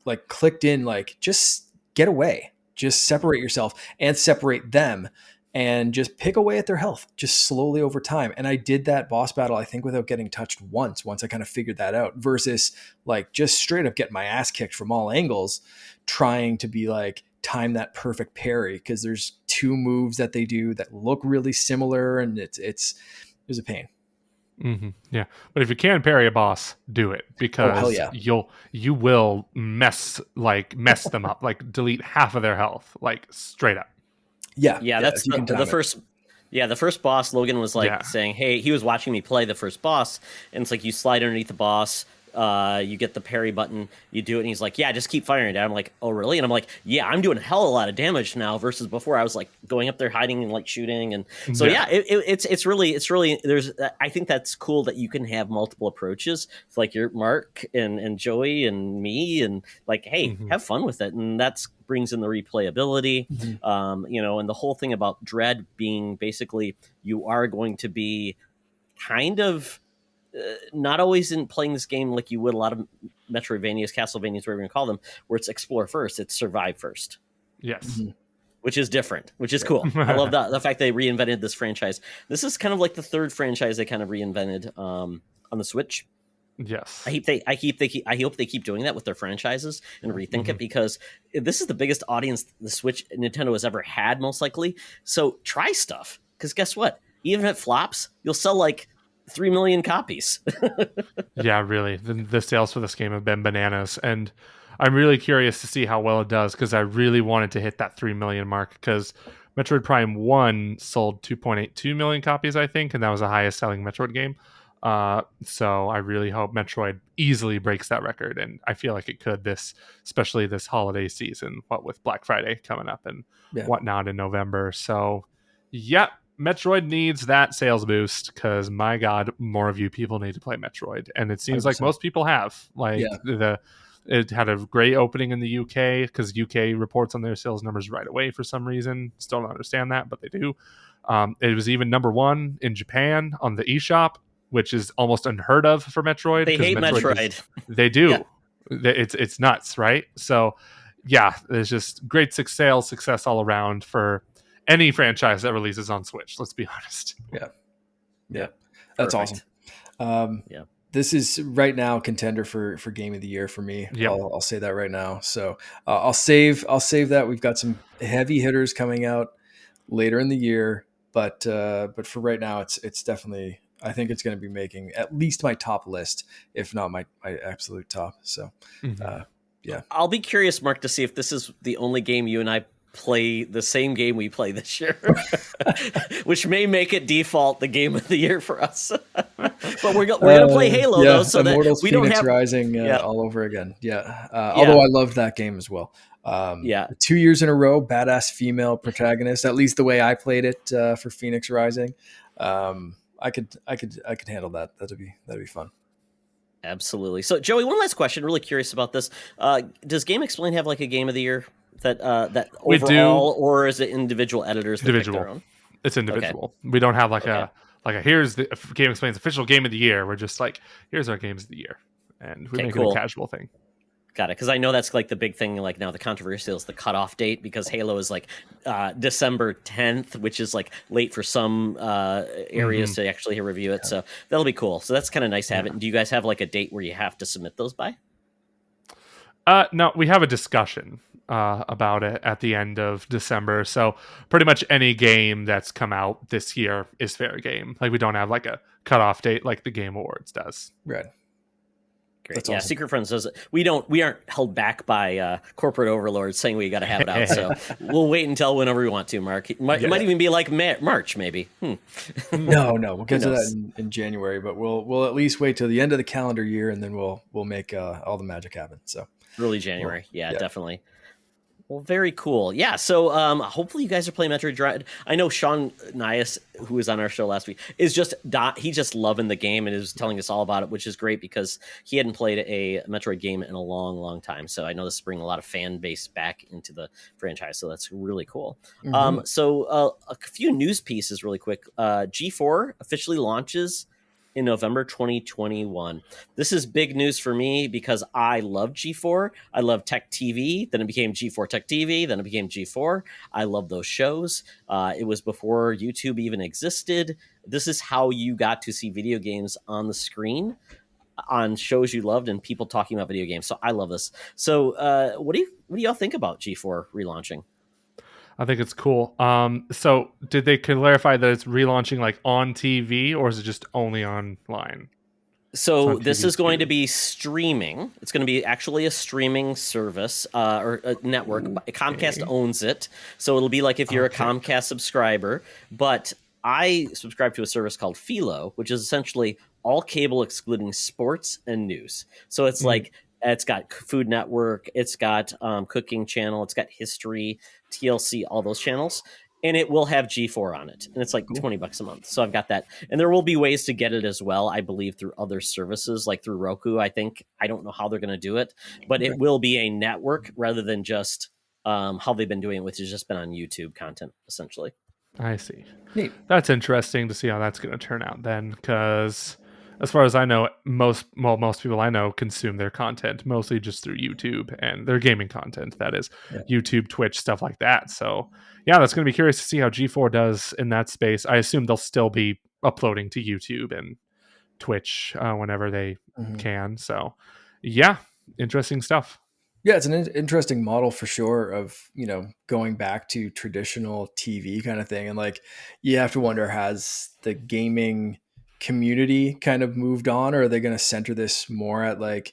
like clicked in like just get away, just separate yourself and separate them and just pick away at their health just slowly over time. And I did that boss battle I think without getting touched once I kind of figured that out versus like just straight up getting my ass kicked from all angles trying to be like time that perfect parry because there's two moves that they do that look really similar and it was a pain.
Yeah, but if you can parry a boss, do it
Oh hell
because
yeah.
you will mess them up, like delete half of their health, like straight up.
Yeah, that's
If you can
the
time it.
first. Yeah, the first boss. Logan was like
Yeah.
saying, "Hey," he was watching me play the first boss, and it's like you slide underneath the boss. You get the parry button, you do it, and he's like, "Yeah, just keep firing it." I'm like, "Oh, really?" And I'm like, "Yeah, I'm doing a hell of a lot of damage now versus before. I was like going up there hiding and like shooting." And so yeah, it's really there's. I think that's cool that you can have multiple approaches. It's like your Mark and Joey and me, and like, hey, have fun with it, and that's brings in the replayability. And the whole thing about Dread being basically you are going to be kind of not always in playing this game like you would a lot of Metroidvanias, Castlevanias, whatever you call them, where it's explore first, it's survive first.
Yes.
Which is different, which is cool. I love the fact they reinvented this franchise. This is kind of like the third franchise they kind of reinvented on the Switch.
Yes.
I hope they keep doing that with their franchises and rethink it because this is the biggest audience the Switch Nintendo has ever had, most likely. So try stuff because guess what? Even if it flops, you'll sell like 3 million copies.
Yeah, really. The sales for this game have been bananas, and I'm really curious to see how well it does because I really wanted to hit that 3 million mark because Metroid Prime 1 sold 2.82 million copies, I think, and that was the highest selling Metroid game. So I really hope Metroid easily breaks that record, and I feel like it could especially this holiday season, what with Black Friday coming up and whatnot in November. So, yeah, Metroid needs that sales boost because my God, more of you people need to play Metroid, and it seems
100%.
like most people have. Like it had a great opening in the UK because UK reports on their sales numbers right away for some reason. Still don't understand that, but they do. It was even number 1 in Japan on the eShop, which is almost unheard of for Metroid.
They hate Metroid.
They do.
Yeah.
It's nuts, right? So, yeah, there's just great sales success all around for any franchise that releases on Switch. Let's be honest.
Yeah, that's
Perfect.
awesome. This is right now contender for game of the year for me.
Yep.
I'll say that right now. So I'll save that. We've got some heavy hitters coming out later in the year, but for right now, it's definitely. I think it's going to be making at least my top list, if not my absolute top. So, yeah.
I'll be curious, Mark, to see if this is the only game you and I play the same game we play this year, which may make it default the game of the year for us. But we're gonna play Halo though, so
Immortals
that we
Phoenix
don't have
Rising all over again. Although I loved that game as well. 2 years in a row, badass female protagonist. At least the way I played it for Phoenix Rising. I could handle that. That'd be fun.
Absolutely. So, Joey, one last question. Really curious about this. Does GameXplain have like a game of the year that
we
overall,
do,
or is it individual editors that pick their own?
It's individual. Okay. We don't have like a here's the GameXplain's official game of the year. We're just like here's our games of the year, and we make it a casual thing.
Got it. Because I know that's like the big thing. Like now, the controversy is the cutoff date because Halo is like December 10th, which is like late for some areas to actually review it. So that'll be cool. So that's kind of nice to have it. And do you guys have like a date where you have to submit those by?
No, we have a discussion about it at the end of December. So pretty much any game that's come out this year is fair game. Like we don't have like a cutoff date like the Game Awards does.
Right.
Great.
That's
Yeah,
awesome.
Secret Friends does it. We aren't held back by corporate overlords saying we got to have it out. So we'll wait until whenever we want to, Mark. It might even be like March, maybe.
No, we'll get to that in January, but we'll at least wait till the end of the calendar year, and then we'll make all the magic happen. So
early January. Yeah, definitely. Well, very cool. Yeah, so hopefully you guys are playing Metroid Dread. I know Sean Nias, who was on our show last week, is he's just loving the game and is telling us all about it, which is great because he hadn't played a Metroid game in a long, long time. So I know this is bringing a lot of fan base back into the franchise, so that's really cool. So a few news pieces really quick. G4 officially launches in November 2021. This is big news for me because I love G4. I love Tech TV. Then it became G4 Tech TV. Then it became G4. I love those shows. It was before YouTube even existed. This is how you got to see video games on the screen on shows you loved and people talking about video games. So I love this. So what do y'all think about G4 relaunching?
I think it's cool. So did they clarify that it's relaunching like on TV, or is it just only online?
So this is going to be streaming. It's going to be actually a streaming service or a network. Comcast owns it. So it'll be like if you're a Comcast subscriber. But I subscribe to a service called Philo, which is essentially all cable excluding sports and news. So it's like it's got Food Network, it's got Cooking Channel, it's got History, TLC, all those channels. And it will have G4 on it. And it's like $20 a month. So I've got that. And there will be ways to get it as well, I believe, through other services, like through Roku, I think. I don't know how they're going to do it. But it will be a network rather than just how they've been doing it, which has just been on YouTube content, essentially.
I see.
Neat.
That's interesting to see how that's going to turn out then, because as far as I know, most people I know consume their content mostly just through YouTube and their gaming content, that is YouTube, Twitch, stuff like that. So yeah, that's going to be curious to see how G4 does in that space. I assume they'll still be uploading to YouTube and Twitch whenever they can. So yeah, interesting stuff.
Yeah, it's an interesting model for sure of, going back to traditional TV kind of thing. And like, you have to wonder, has the gaming community kind of moved on, or are they going to center this more at like,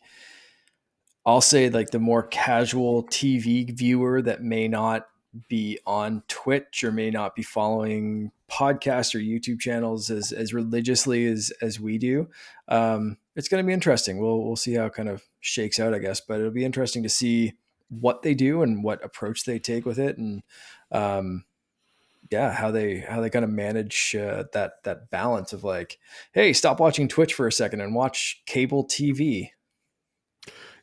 I'll say like the more casual TV viewer that may not be on Twitch or may not be following podcasts or YouTube channels as religiously as we do. It's going to be interesting. We'll see how it kind of shakes out, I guess, but it'll be interesting to see what they do and what approach they take with it. And, how they kind of manage that balance of like, hey, stop watching Twitch for a second and watch cable TV.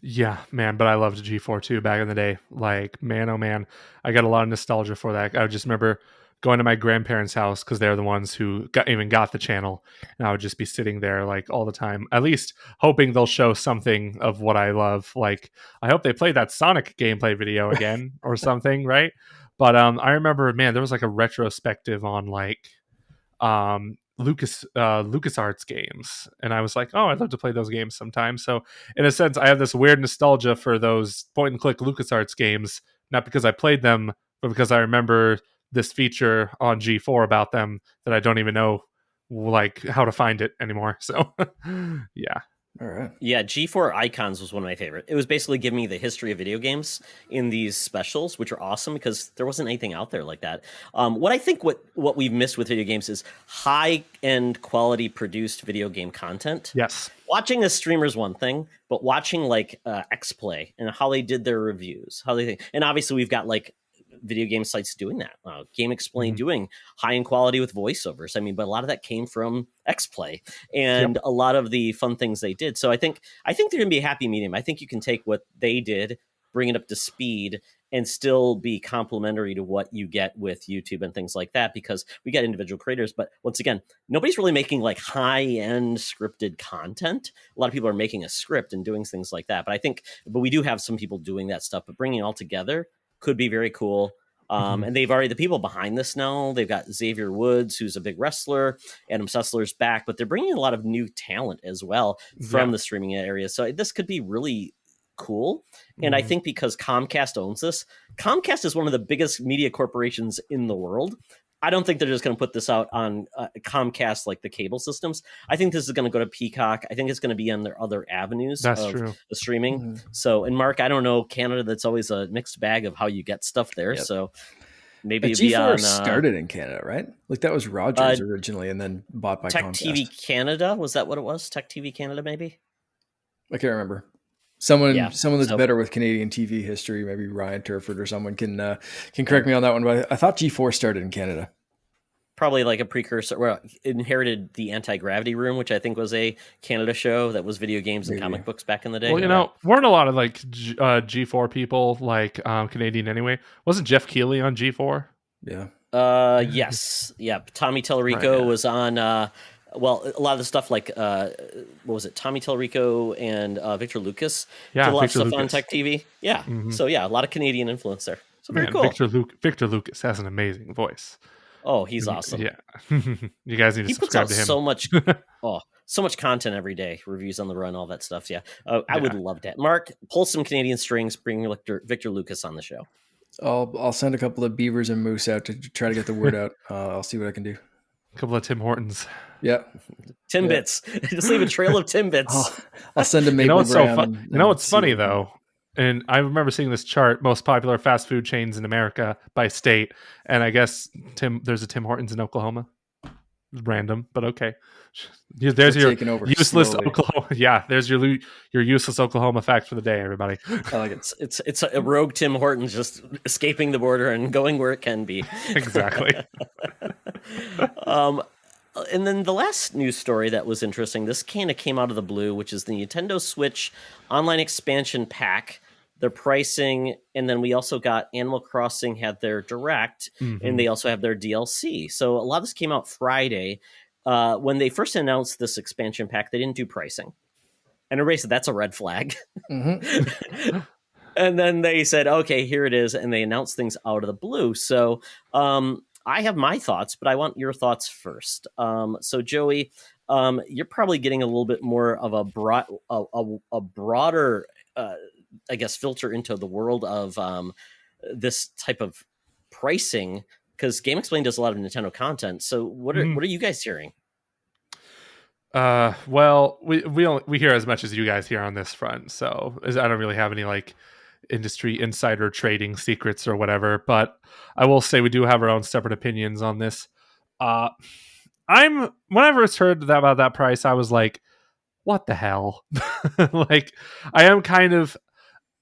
Yeah, man, but I loved G4 too back in the day. Like, man, oh man, I got a lot of nostalgia for that. I just remember going to my grandparents' house because they're the ones who got the channel, and I would just be sitting there like all the time, at least hoping they'll show something of what I love. Like, I hope they play that Sonic gameplay video again or something, right? But I remember, man, there was like a retrospective on like LucasArts games, and I was like, oh, I'd love to play those games sometime. So in a sense, I have this weird nostalgia for those point and click LucasArts games, not because I played them, but because I remember this feature on G4 about them that I don't even know like how to find it anymore. So yeah.
All right.
Yeah, G4 Icons was one of my favorite. It was basically giving me the history of video games in these specials, which are awesome because there wasn't anything out there like that. What I think what we've missed with video games is high-end quality produced video game content.
Yes.
Watching a streamer is one thing, but watching like XPlay and how they did their reviews, and obviously we've got like video game sites doing that. GameXplain doing high-end quality with voiceovers. I mean, but a lot of that came from XPlay and a lot of the fun things they did. So I think they're going to be a happy medium. I think you can take what they did, bring it up to speed, and still be complementary to what you get with YouTube and things like that, because we got individual creators. But once again, nobody's really making like high-end scripted content. A lot of people are making a script and doing things like that. But we do have some people doing that stuff, but bringing it all together could be very cool. And they've already, the people behind this now, they've got Xavier Woods, who's a big wrestler, Adam Sessler's back, but they're bringing a lot of new talent as well from the streaming area. So this could be really cool. And I think because Comcast owns this, Comcast is one of the biggest media corporations in the world. I don't think they're just going to put this out on Comcast like the cable systems. I think this is going to go to Peacock. I think it's going to be on their other avenues
That's
of
true.
the streaming. So, and Mark, I don't know, Canada, that's always a mixed bag of how you get stuff there. So maybe it'd be on...
started in Canada, right? Like that was Rogers originally and then bought by
Tech
Comcast.
TV Canada, was that what it was? Tech TV Canada, maybe?
I can't remember. Someone that's better with Canadian TV history, maybe Ryan Turford or someone can correct me on that one. But I thought G4 started in Canada.
Probably like a precursor. Well, inherited the Anti-Gravity Room, which I think was a Canada show that was video games and comic books back in the day.
Well, weren't a lot of like G4 people like Canadian anyway? Wasn't Jeff Keighley on G4?
Yeah.
Yes. Yeah. Tommy Tellerico was on. Well, a lot of the stuff like what was it? Tommy Tellerico and Victor Lucas did a lot of stuff on Tech TV. Yeah. Mm-hmm. So a lot of Canadian influence there. So very cool.
Victor Lucas has an amazing voice.
Oh, he's awesome.
Yeah. You guys need to subscribe to him.
So much so much content every day, reviews on the run, all that stuff. Yeah. I would love that. Mark, pull some Canadian strings, bring Victor Lucas on the show.
I'll send a couple of beavers and moose out to try to get the word out. I'll see what I can do.
A couple of Tim Hortons.
Yeah.
Timbits. Just leave a trail of Timbits.
I'll send a maple
You know what's funny though? And I remember seeing this chart, most popular fast food chains in America by state. And I guess there's a Tim Hortons in Oklahoma. Random, but okay. There's your useless slowly. Oklahoma. Yeah, there's your useless Oklahoma fact for the day, everybody.
I like it. It's a rogue Tim Hortons just escaping the border and going where it can be.
Exactly.
And then the last news story that was interesting, this kind of came out of the blue, which is the Nintendo Switch online expansion pack, their pricing, and then we also got Animal Crossing had their Direct, and they also have their DLC. So a lot of this came out Friday. When they first announced this expansion pack, they didn't do pricing. And everybody said, that's a red flag. Mm-hmm. And then they said, okay, here it is. And they announced things out of the blue. So I have my thoughts, but I want your thoughts first. So Joey, you're probably getting a little bit more of a broader, I guess, filter into the world of this type of pricing, because GameXplain does a lot of Nintendo content. So what are you guys hearing?
Well, we hear as much as you guys hear on this front. So I don't really have any like industry insider trading secrets or whatever, but I will say we do have our own separate opinions on this. When I first heard about that price, I was like, what the hell? Like, I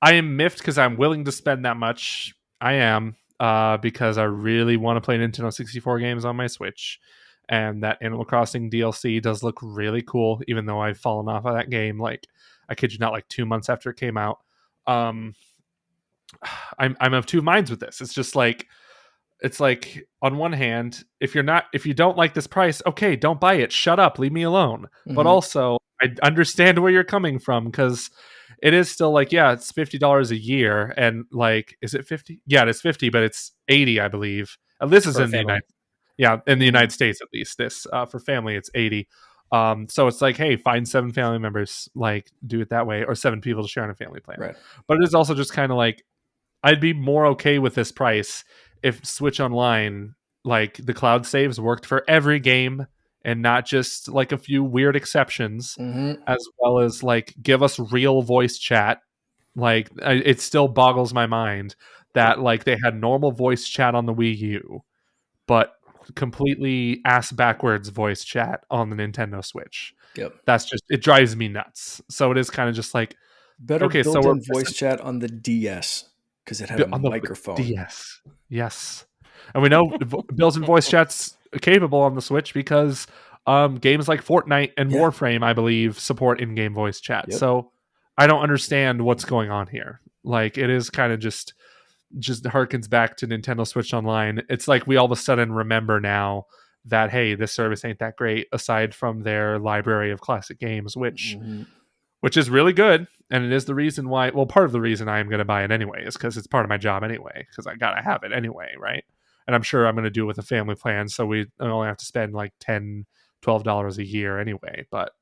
am miffed because I'm willing to spend that much. I am, because I really want to play Nintendo 64 games on my Switch. And that Animal Crossing DLC does look really cool, even though I've fallen off of that game. Like, I kid you not, like 2 months after it came out. I'm of two minds with this. It's just like, on one hand, if you don't like this price, okay, don't buy it. Shut up, leave me alone. Mm-hmm. But also, I understand where you're coming from, because it is still like, yeah, it's $50 a year, and like, is it 50? Yeah, it is 50, but it's 80, I believe. This is in the United States, at least. This for family, it's 80. So it's like, hey, find 7 family members, like, do it that way, or 7 people to share on a family plan.
Right.
But it is also just kind of like, I'd be more okay with this price if Switch Online, like, the cloud saves worked for every game and not just like a few weird exceptions, as well as like give us real voice chat. Like, it still boggles my mind that like they had normal voice chat on the Wii U, but completely ass backwards voice chat on the Nintendo Switch.
Yep.
That's just, it drives me nuts. So it is kind of just like,
better okay, built-in voice chat on the DS, because it had a microphone.
DS. Yes. And we know built-in voice chat's capable on the Switch because games like Fortnite and Warframe, I believe, support in-game voice chat. Yep. So I don't understand what's going on here. Like, it is kind of just harkens back to Nintendo Switch Online. It's like we all of a sudden remember now that, hey, this service ain't that great aside from their library of classic games, which is really good. And it is the reason why, well, part of the reason I am going to buy it anyway is because it's part of my job anyway, because I got to have it anyway, right? And I'm sure I'm going to do it with a family plan, so we only have to spend like $10, $12 a year anyway. But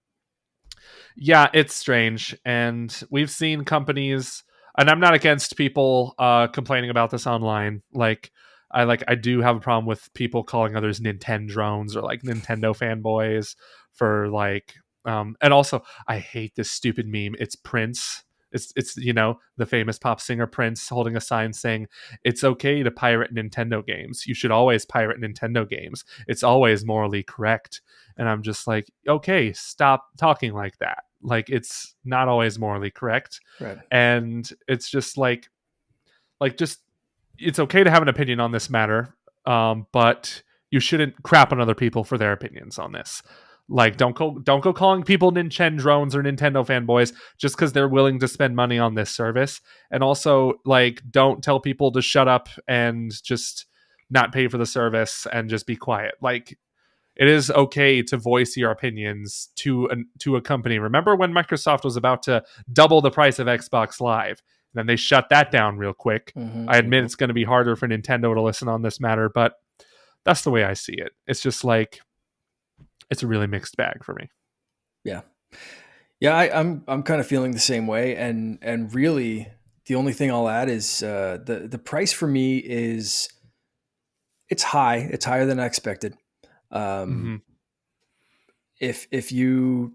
yeah, it's strange. And we've seen companies, and I'm not against people complaining about this online. Like, I do have a problem with people calling others Nintendo drones or like Nintendo fanboys for like and also I hate this stupid meme. It's Prince. It's the famous pop singer Prince holding a sign saying it's okay to pirate Nintendo games. You should always pirate Nintendo games. It's always morally correct. And I'm just like, okay, stop talking like that. Like, it's not always morally correct.
Right.
And it's just like just it's okay to have an opinion on this matter, but you shouldn't crap on other people for their opinions on this. Like, don't go calling people Nintendo drones or Nintendo fanboys just because they're willing to spend money on this service. And also, like, don't tell people to shut up and just not pay for the service and just be quiet. Like, it is okay to voice your opinions to a company. Remember when Microsoft was about to double the price of Xbox Live? And then they shut that down real quick. I admit it's going to be harder for Nintendo to listen on this matter, but that's the way I see it. It's just like, it's a really mixed bag for me.
Yeah. I'm kind of feeling the same way, and really the only thing I'll add is the price for me is it's high. It's higher than I expected. If you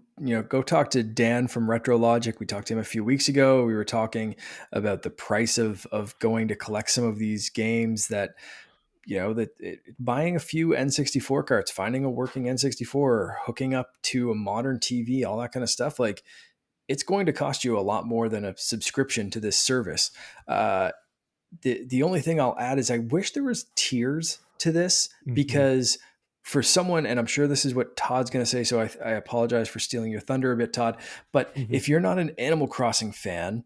go talk to Dan from Retro Logic, we talked to him a few weeks ago. We were talking about the price of going to collect some of these games that buying a few N64 carts, finding a working N64, hooking up to a modern TV, all that kind of stuff. Like, it's going to cost you a lot more than a subscription to this service. The only thing I'll add is I wish there was tiers to this, because for someone, and I'm sure this is what Todd's going to say, so I apologize for stealing your thunder a bit, Todd, but if you're not an Animal Crossing fan,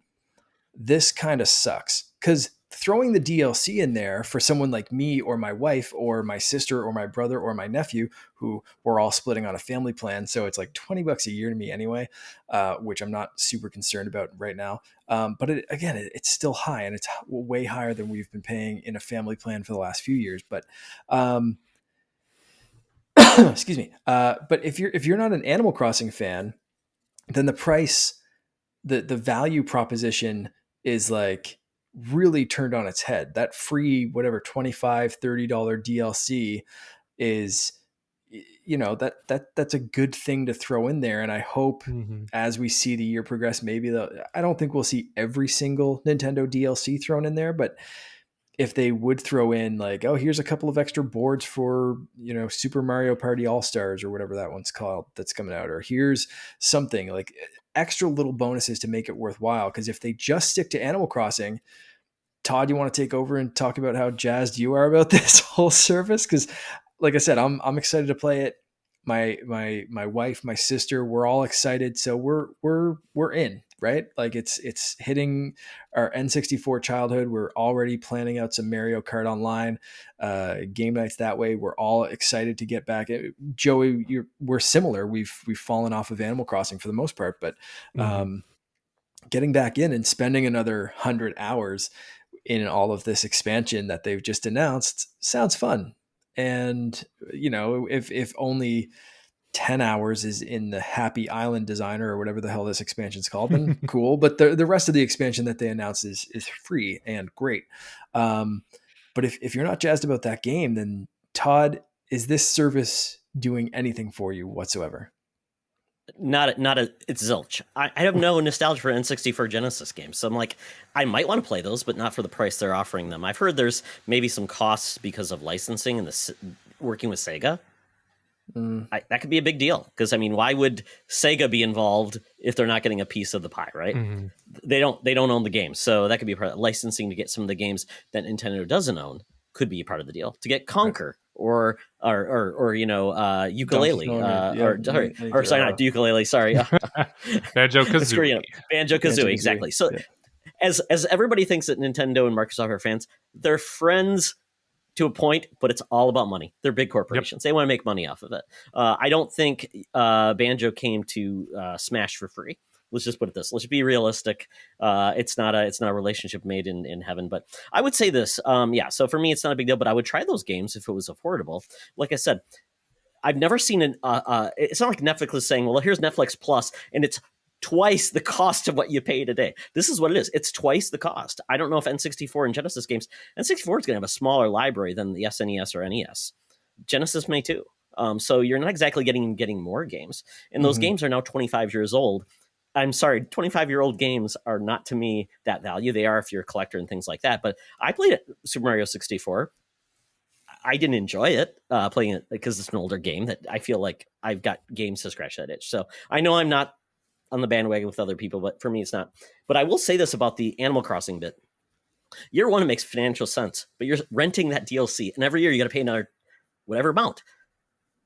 this kind of sucks, because throwing the DLC in there for someone like me or my wife or my sister or my brother or my nephew, who we're all splitting on a family plan, so it's like $20 a year to me anyway, which I'm not super concerned about right now. But it's still high, and it's way higher than we've been paying in a family plan for the last few years. But excuse me. But if you're not an Animal Crossing fan, then the price, the value proposition is like really turned on its head. That free, whatever, $25-$30 DLC is, that's a good thing to throw in there. And I hope as we see the year progress, maybe I don't think we'll see every single Nintendo DLC thrown in there, but if they would throw in like, oh, here's a couple of extra boards for, Super Mario Party All-Stars or whatever that one's called that's coming out, or here's something like extra little bonuses to make it worthwhile. Because if they just stick to Animal Crossing, Todd, you want to take over and talk about how jazzed you are about this whole service? Because like I said, I'm excited to play it. My wife, my sister, we're all excited. So we're in, right? Like, it's hitting our N64 childhood. We're already planning out some Mario Kart Online game nights that way. We're all excited to get back. Joey, we're similar. We've fallen off of Animal Crossing for the most part, but getting back in and spending another 100 hours in all of this expansion that they've just announced sounds fun. And, if only 10 hours is in the Happy Island Designer or whatever the hell this expansion's called, then cool. But the rest of the expansion that they announced is free and great. But if you're not jazzed about that game, then Todd, is this service doing anything for you whatsoever?
It's zilch. I have no nostalgia for N64 Genesis games, so I'm like, I might want to play those, but not for the price they're offering them. I've heard there's maybe some costs because of licensing and working with Sega. That could be a big deal, because why would Sega be involved if they're not getting a piece of the pie, right? They don't own the game, so that could be a part of licensing to get some of the games that Nintendo doesn't own. Could be a part of the deal to get Conker or ukulele not ukulele, sorry.
Banjo-Kazooie.
Banjo-Kazooie, exactly. So as everybody thinks that Nintendo and Microsoft are fans, they're friends to a point, but it's all about money. They're big corporations. They want to make money off of it. I don't think Banjo came to Smash for free. Let's just put it this. Let's be realistic. It's not a relationship made in heaven. But I would say this. So for me, it's not a big deal. But I would try those games if it was affordable. Like I said, I've never seen it's not like Netflix is saying, well, here's Netflix Plus, and it's twice the cost of what you pay today. This is what it is. It's twice the cost. I don't know if N64 and Genesis games, N64 is going to have a smaller library than the SNES or NES. Genesis may too. So you're not exactly getting more games. And those games are now 25 years old. I'm sorry, 25-year-old games are not to me that value. They are if you're a collector and things like that. But I played Super Mario 64. I didn't enjoy it playing it because it's an older game that I feel like I've got games to scratch that itch. So I know I'm not on the bandwagon with other people, but for me, it's not. But I will say this about the Animal Crossing bit. Year one, it makes financial sense, but you're renting that DLC, and every year you got to pay another whatever amount.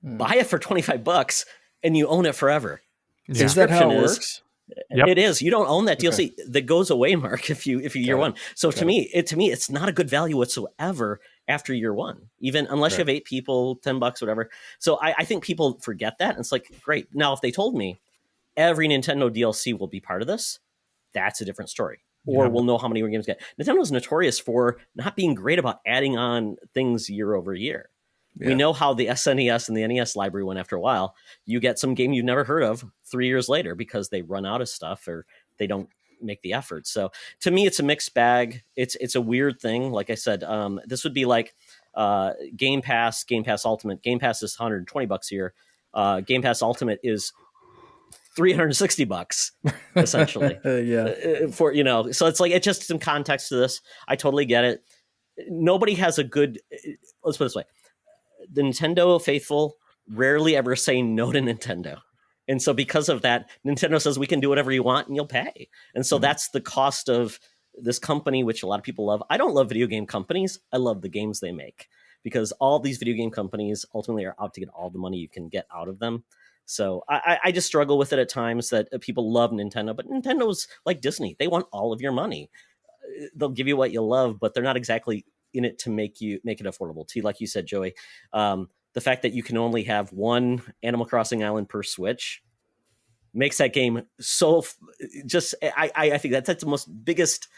Buy it for $25 and you own it forever.
Yeah. Is that how it works?
Yep. It is. You don't own that DLC. That goes away, Mark, if you year one. So to me, it's not a good value whatsoever after year one, even unless you have 8 people, $10, whatever. So I think people forget that. And it's like, great. Now, if they told me every Nintendo DLC will be part of this, that's a different story. Or we'll know how many games get. Nintendo's notorious for not being great about adding on things year over year. Yeah. We know how the SNES and the NES library went after a while. You get some game you've never heard of 3 years later because they run out of stuff or they don't make the effort. So to me, it's a mixed bag. It's a weird thing. Like I said, this would be like Game Pass Ultimate. Game Pass is $120 a year. Game Pass Ultimate is $360 essentially. For so it's like it's just some context to this. I totally get it. Nobody has a good. Let's put it this way. The Nintendo faithful rarely ever say no to Nintendo. And so because of that, Nintendo says we can do whatever you want and you'll pay. And so that's the cost of this company, which a lot of people love. I don't love video game companies. I love the games they make because all these video game companies ultimately are out to get all the money you can get out of them. So I just struggle with it at times that people love Nintendo, but Nintendo's like Disney. They want all of your money. They'll give you what you love, but they're not exactly in it to make it affordable to you. Like you said, Joey, the fact that you can only have one Animal Crossing island per Switch makes that game so I think that's the most biggest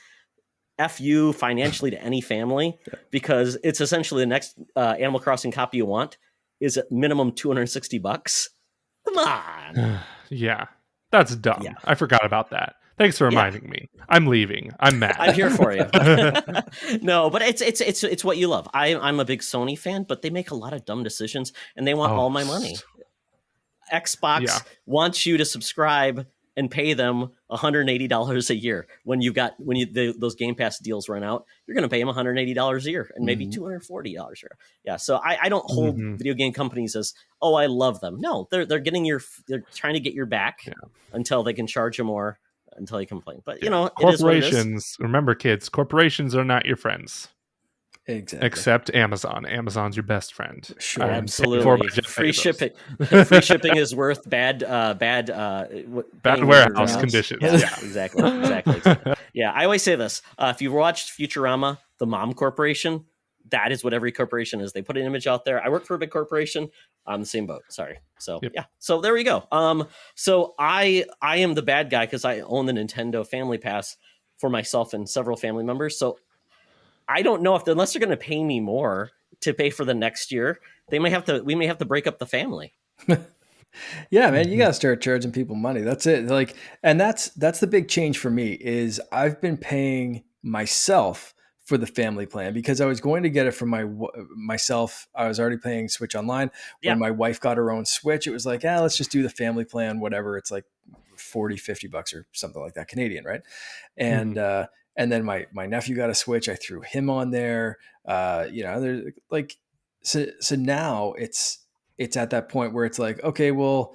FU financially to any family because it's essentially the next Animal Crossing copy you want is at minimum $260. Come on.
Yeah, that's dumb. Yeah. I forgot about that. Thanks for reminding me. I'm leaving. I'm mad.
I'm here for you. No, but it's what you love. I'm a big Sony fan, but they make a lot of dumb decisions and they want all my money. Xbox wants you to subscribe and pay them $180 a year. When those Game Pass deals run out, you're going to pay them $180 a year and maybe $240 a year. Yeah, so I don't hold video game companies as I love them. No, they're trying to get your back until they can charge you more. Until you complain. But,
corporations, remember, kids, corporations are not your friends.
Exactly.
Except Amazon. Amazon's your best friend.
Sure. Absolutely. Free shipping. Free shipping is worth bad
warehouse conditions.
Yeah, exactly. Yeah, I always say this. If you've watched Futurama, the Mom Corporation, that is what every corporation is. They put an image out there. I work for a big corporation. I'm the same boat. Sorry. So So there we go. So I am the bad guy because I own the Nintendo Family Pass for myself and several family members. So I don't know unless they're going to pay me more to pay for the next year, we may have to break up the family.
Yeah, man, you got to start charging people money. That's it. Like, and that's the big change for me is I've been paying myself for the family plan because I was going to get it for myself. I was already paying Switch Online. When my wife got her own Switch, it was like, let's just do the family plan, whatever. It's like $40-$50 or something like that, Canadian, right? And and then my nephew got a Switch. I threw him on there. There's like so now it's at that point where it's like, okay, well,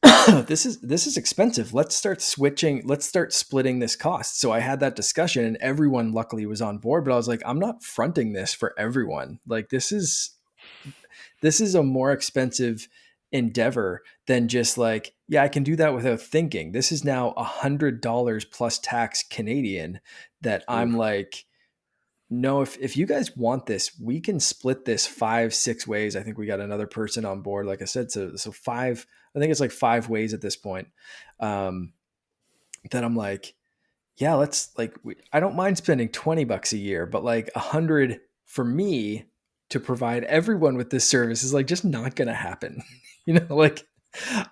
this is expensive. Let's start switching. Let's start splitting this cost. So I had that discussion and everyone luckily was on board, but I was like, I'm not fronting this for everyone. Like this is a more expensive endeavor than just like, I can do that without thinking. This is now $100 plus tax Canadian that I'm like, no, if you guys want this, we can split this 5-6 ways. I think we got another person on board. Like I said, so 5, I think it's like 5 ways at this point. That I'm like, let's like, I don't mind spending $20 a year, but like $100 for me to provide everyone with this service is like just not going to happen. Like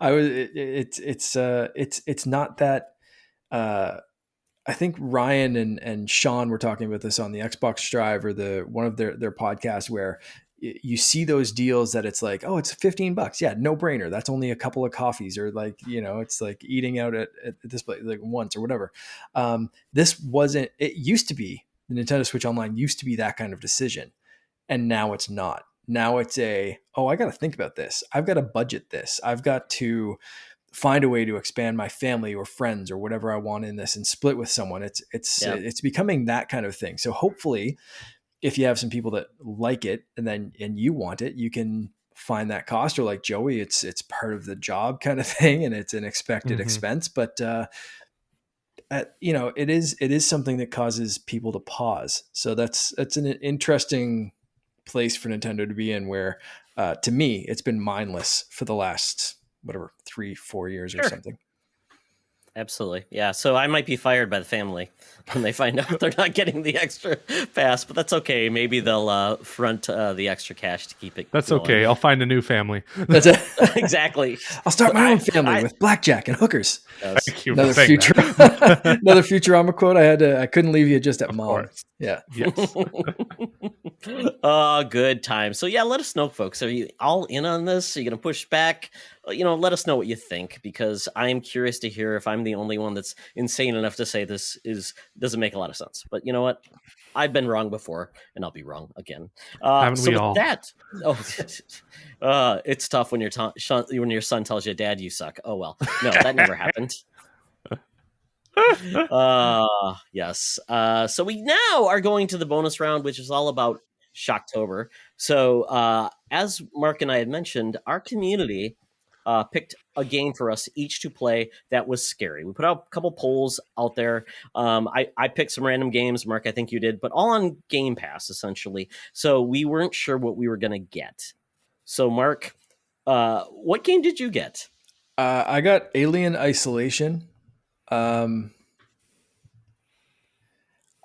It's not that. I think Ryan and Sean were talking about this on the Xbox Drive or one of their podcasts where you see those deals that it's like, oh, it's $15. Yeah, no brainer. That's only a couple of coffees, or like, it's like eating out at this place like once or whatever. This wasn't, it used to be the Nintendo Switch Online used to be that kind of decision. And now it's not. Now it's I got to think about this. I've got to budget this. I've got to find a way to expand my family or friends or whatever I want in this and split with someone. It's becoming that kind of thing. So hopefully if you have some people that like it and you want it, you can find that cost, or like Joey, it's part of the job kind of thing. And it's an expected expense, but, it is something that causes people to pause. So that's an interesting place for Nintendo to be in, where to me it's been mindless for the last 3-4 years or something.
Absolutely. Yeah. So I might be fired by the family when they find out they're not getting the extra pass, but that's okay. Maybe they'll front the extra cash to keep it
That's
going.
okay. I'll find a new family.
That's it.
Exactly.
I'll start my own family with blackjack and hookers.
Thank you
Another
for saying
another Futurama quote. I couldn't leave you just at mom.
Course.
Yeah.
Yes.
Good time. So yeah, let us know, folks. Are you all in on this? Are you going to push back? Let us know what you think, because I am curious to hear if I'm the only one that's insane enough to say this doesn't make a lot of sense. But you know what? I've been wrong before, and I'll be wrong again.
Haven't
so
we
with
all?
that, it's tough when when your son tells you, "Dad, you suck." Oh well, no, that never happened. Yes. So we now are going to the bonus round, which is all about Shocktober. So as Mark and I had mentioned, our community picked a game for us each to play that was scary. We put out a couple polls out there. I picked some random games, Mark, I think you did, but all on Game Pass, essentially. So we weren't sure what we were going to get. So Mark, what game did you get?
I got Alien Isolation. I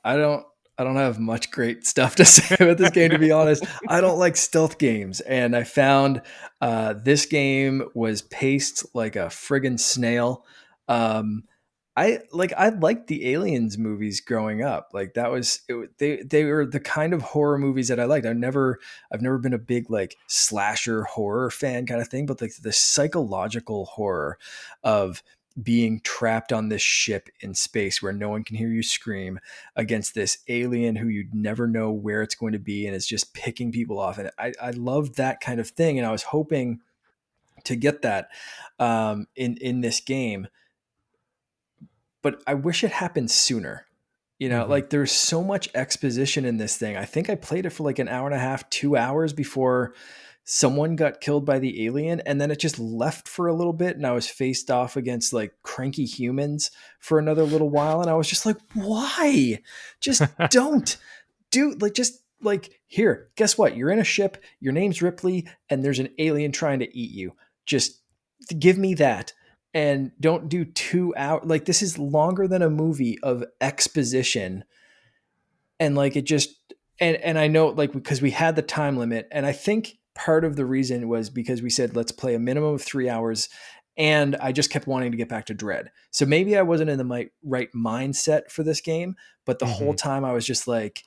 don't have much great stuff to say about this game, to be honest. I don't like stealth games, and I found this game was paced like a friggin' snail. I liked the Aliens movies growing up. Like that was they were the kind of horror movies that I liked. I've never been a big like slasher horror fan kind of thing, but like the psychological horror of being trapped on this ship in space where no one can hear you scream against this alien who you never know where it's going to be and is just picking people off. And I loved that kind of thing, and I was hoping to get that in this game, but I wish it happened sooner. Like there's so much exposition in this thing. I think I played it for like an hour and a half, 2 hours before someone got killed by the alien, and then it just left for a little bit, and I was faced off against like cranky humans for another little while, and I was just like, why? Just don't do here, guess what? You're in a ship, your name's Ripley, and there's an alien trying to eat you. Just give me that. And don't do 2 hours. Like this is longer than a movie of exposition. And like it just, and I know like, because we had the time limit, and I think part of the reason was because we said, let's play a minimum of 3 hours. And I just kept wanting to get back to Dread. So maybe I wasn't in the right mindset for this game, but the whole time I was just like,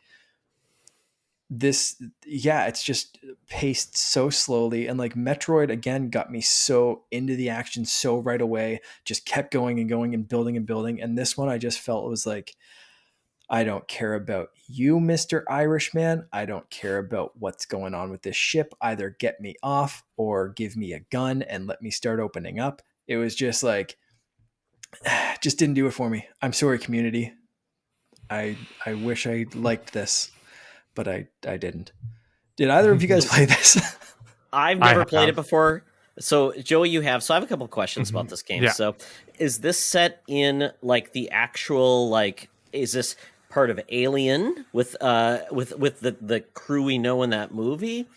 it's just paced so slowly, and like Metroid again got me so into the action so right away, just kept going and going and building, and this one I just felt it was like, I don't care about you, Mr. Irishman. I don't care about what's going on with this ship. Either get me off or give me a gun and let me start opening up. It was just like, just didn't do it for me. I'm sorry, community. I wish I liked this, but I didn't. Did either of you guys play this?
I've never played it before. So Joey, you have. So I have a couple of questions about this game.
Yeah.
So is this set in like the actual, like, is this part of Alien with the crew we know in that movie?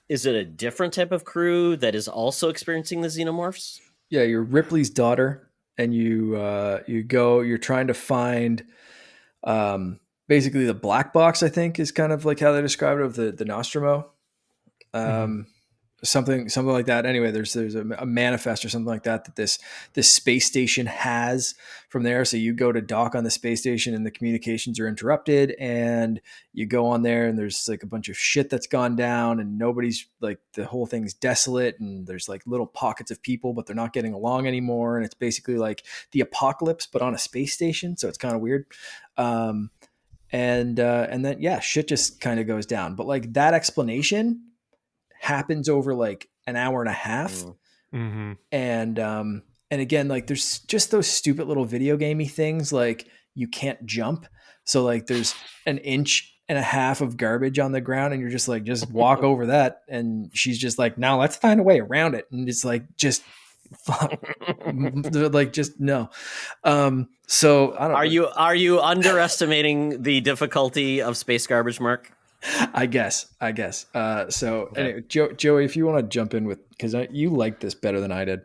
Is it a different type of crew that is also experiencing the xenomorphs?
Yeah, you're Ripley's daughter, and you're trying to find basically the black box, I think is kind of like how they describe it, of the Nostromo. something like that. Anyway, there's a manifest or something like that this space station has from there. So you go to dock on the space station and the communications are interrupted, and you go on there and there's like a bunch of shit that's gone down, and nobody's like, the whole thing's desolate, and there's like little pockets of people, but they're not getting along anymore, and it's basically like the apocalypse but on a space station. So it's kind of weird. And then yeah, shit just kind of goes down. But like that explanation happens over like an hour and a half.
Mm-hmm.
And again, like there's just those stupid little video gamey things, like you can't jump. So like there's an inch and a half of garbage on the ground, and you're just like, just walk over that. And she's just like, now let's find a way around it. And it's like, just like, just no. So I don't
Are you underestimating the difficulty of space garbage, Mark?
I guess. So
Okay.
anyway, Joey, if you want to jump in with, because you like this better than I did.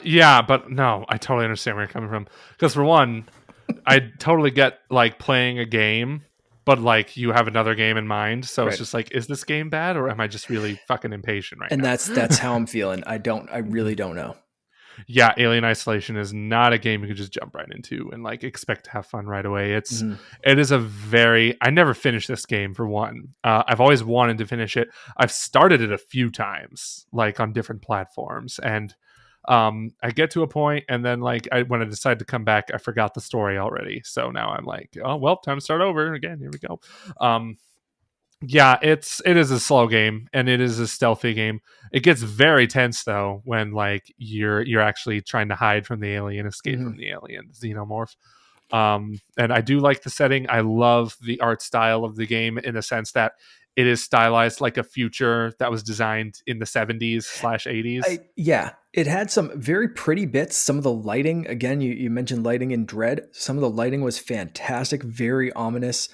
Yeah, but no, I totally understand where you're coming from. Because for one, I totally get like playing a game, but like you have another game in mind. So it's just like, is this game bad, or am I just really fucking impatient right now?
And that's how I'm feeling. I really don't know.
Yeah, Alien Isolation is not a game you can just jump right into and like expect to have fun right away. It is a very, I never finished this game for one. I've always wanted to finish it. I've started it a few times, like on different platforms, and I get to a point, and then like when I decide to come back, I forgot the story already. So now I'm like, oh well, time to start over again. Here we go. Yeah, it is a slow game, and it is a stealthy game. It gets very tense though when like you're actually trying to hide from the alien, escape from the alien xenomorph. And I do like the setting. I love the art style of the game in the sense that it is stylized like a future that was designed in the 70s/80s.
Yeah, it had some very pretty bits. Some of the lighting, again, you mentioned lighting in Dread. Some of the lighting was fantastic, very ominous.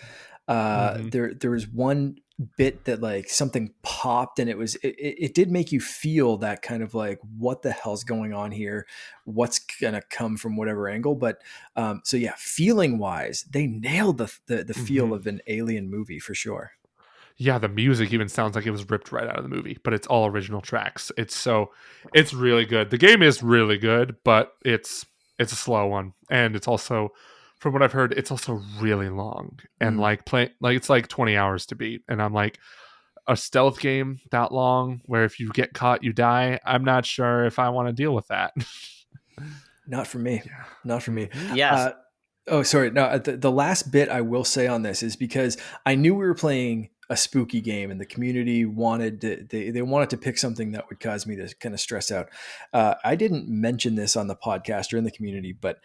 There was one bit that like something popped, and it did make you feel that kind of like, what the hell's going on here? What's gonna come from whatever angle? But so yeah, feeling wise, they nailed the feel of an alien movie for sure.
Yeah, the music even sounds like it was ripped right out of the movie, but it's all original tracks. It's really good. The game is really good, but it's a slow one, and it's also, from what I've heard, it's also really long, and like it's like 20 hours to beat. And I'm like, a stealth game that long, where if you get caught you die, I'm not sure if I want to deal with that.
Not for me.
Yeah.
Not for me.
Yes.
Oh, sorry. No, the last bit I will say on this is because I knew we were playing a spooky game, and the community wanted they wanted to pick something that would cause me to kind of stress out. I didn't mention this on the podcast or in the community, but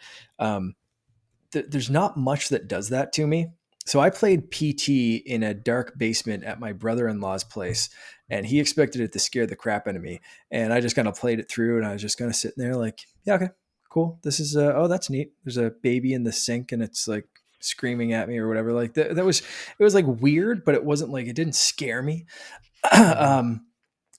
there's not much that does that to me. So I played PT in a dark basement at my brother-in-law's place, and he expected it to scare the crap out of me. And I just kind of played it through, and I was just kind of sitting there like, yeah, okay, cool. This is, oh, that's neat. There's a baby in the sink, and it's like screaming at me or whatever. Like it was like weird, but it wasn't like, it didn't scare me.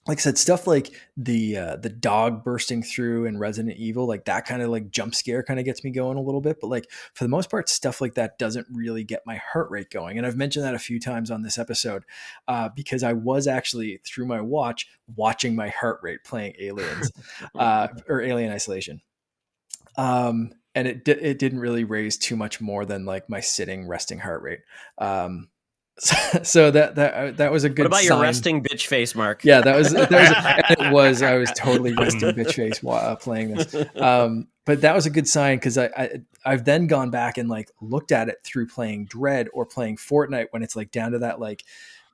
Like I said, stuff like the dog bursting through in Resident Evil, like that kind of like jump scare kind of gets me going a little bit. But like for the most part, stuff like that doesn't really get my heart rate going. And I've mentioned that a few times on this episode because I was actually through my watch watching my heart rate playing Aliens or Alien Isolation. And it didn't really raise too much more than like my sitting resting heart rate. So that was a good.
What about
sign.
your resting bitch face, Mark?
Yeah, that was I was totally resting bitch face while playing this. But that was a good sign because I've then gone back and like looked at it through playing Dread or playing Fortnite when it's like down to that like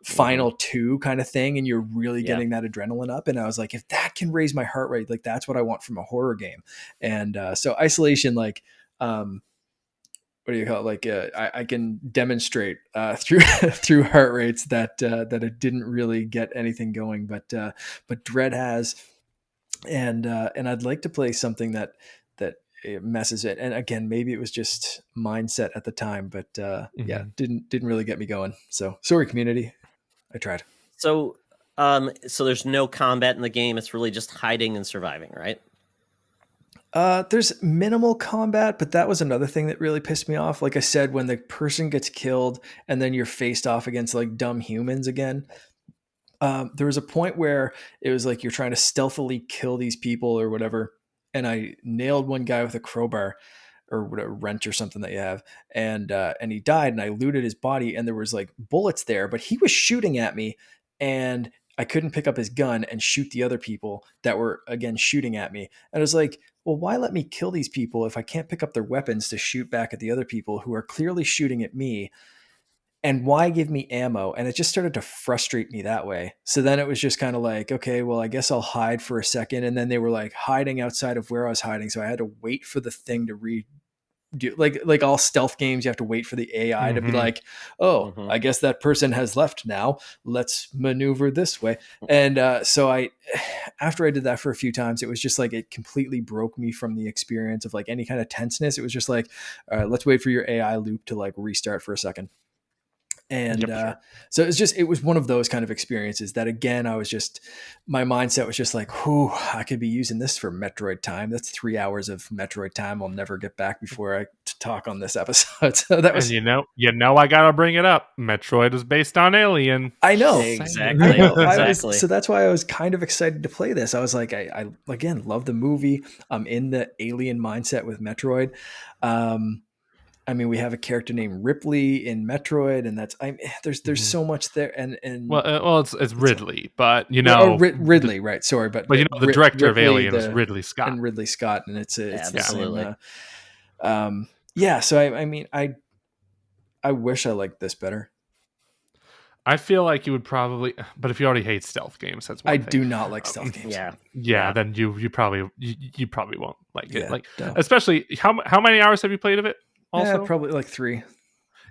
final two kind of thing, and you're really getting that adrenaline up. And I was like, if that can raise my heart rate, like that's what I want from a horror game. And so Isolation, like what do you call it? Like I can demonstrate through heart rates that it didn't really get anything going, but Dread has, and I'd like to play something that it messes it. And again, maybe it was just mindset at the time, but yeah, didn't really get me going. So sorry, community, I tried.
So so there's no combat in the game. It's really just hiding and surviving, right?
There's minimal combat, but that was another thing that really pissed me off. Like I said, when the person gets killed and then you're faced off against like dumb humans again, There was a point where it was like you're trying to stealthily kill these people or whatever, and I nailed one guy with a crowbar or whatever, wrench or something that you have, and he died, and I looted his body, and there was like bullets there, but he was shooting at me, and I couldn't pick up his gun and shoot the other people that were again shooting at me. And I was like, well, why let me kill these people if I can't pick up their weapons to shoot back at the other people who are clearly shooting at me? And why give me ammo? And it just started to frustrate me that way. So then it was just kind of like, okay, well, I guess I'll hide for a second. And then they were like hiding outside of where I was hiding. So I had to wait for the thing to do like all stealth games. You have to wait for the AI to be like, oh, I guess that person has left now. Let's maneuver this way. And so after I did that for a few times, it was just like, it completely broke me from the experience of like any kind of tenseness. It was just like, all right, let's wait for your AI loop to like restart for a second. And
Sure.
so it was one of those kind of experiences that, again, my mindset was just like, whew, I could be using this for Metroid time. That's 3 hours of Metroid time I'll never get back before I talk on this episode. So that was,
and I gotta bring it up. Metroid is based on Alien.
I know.
Exactly.
I know.
Exactly.
So that's why I was kind of excited to play this. I was like, I again, love the movie. I'm in the Alien mindset with Metroid. I mean, we have a character named Ripley in Metroid, and there's so much there. And
it's Ridley, but
Ridley, right? Sorry, but
the director of
Ripley,
Alien is Ridley Scott,
and Ridley Scott, and it's
absolutely.
The same, So I mean, I wish I liked this better.
I feel like you would probably, but if you already hate stealth games, that's one
I
thing.
do not like stealth games.
Yeah. Then you probably won't like it. Like,
no.
Especially how many hours have you played of it? Also,
probably like 3.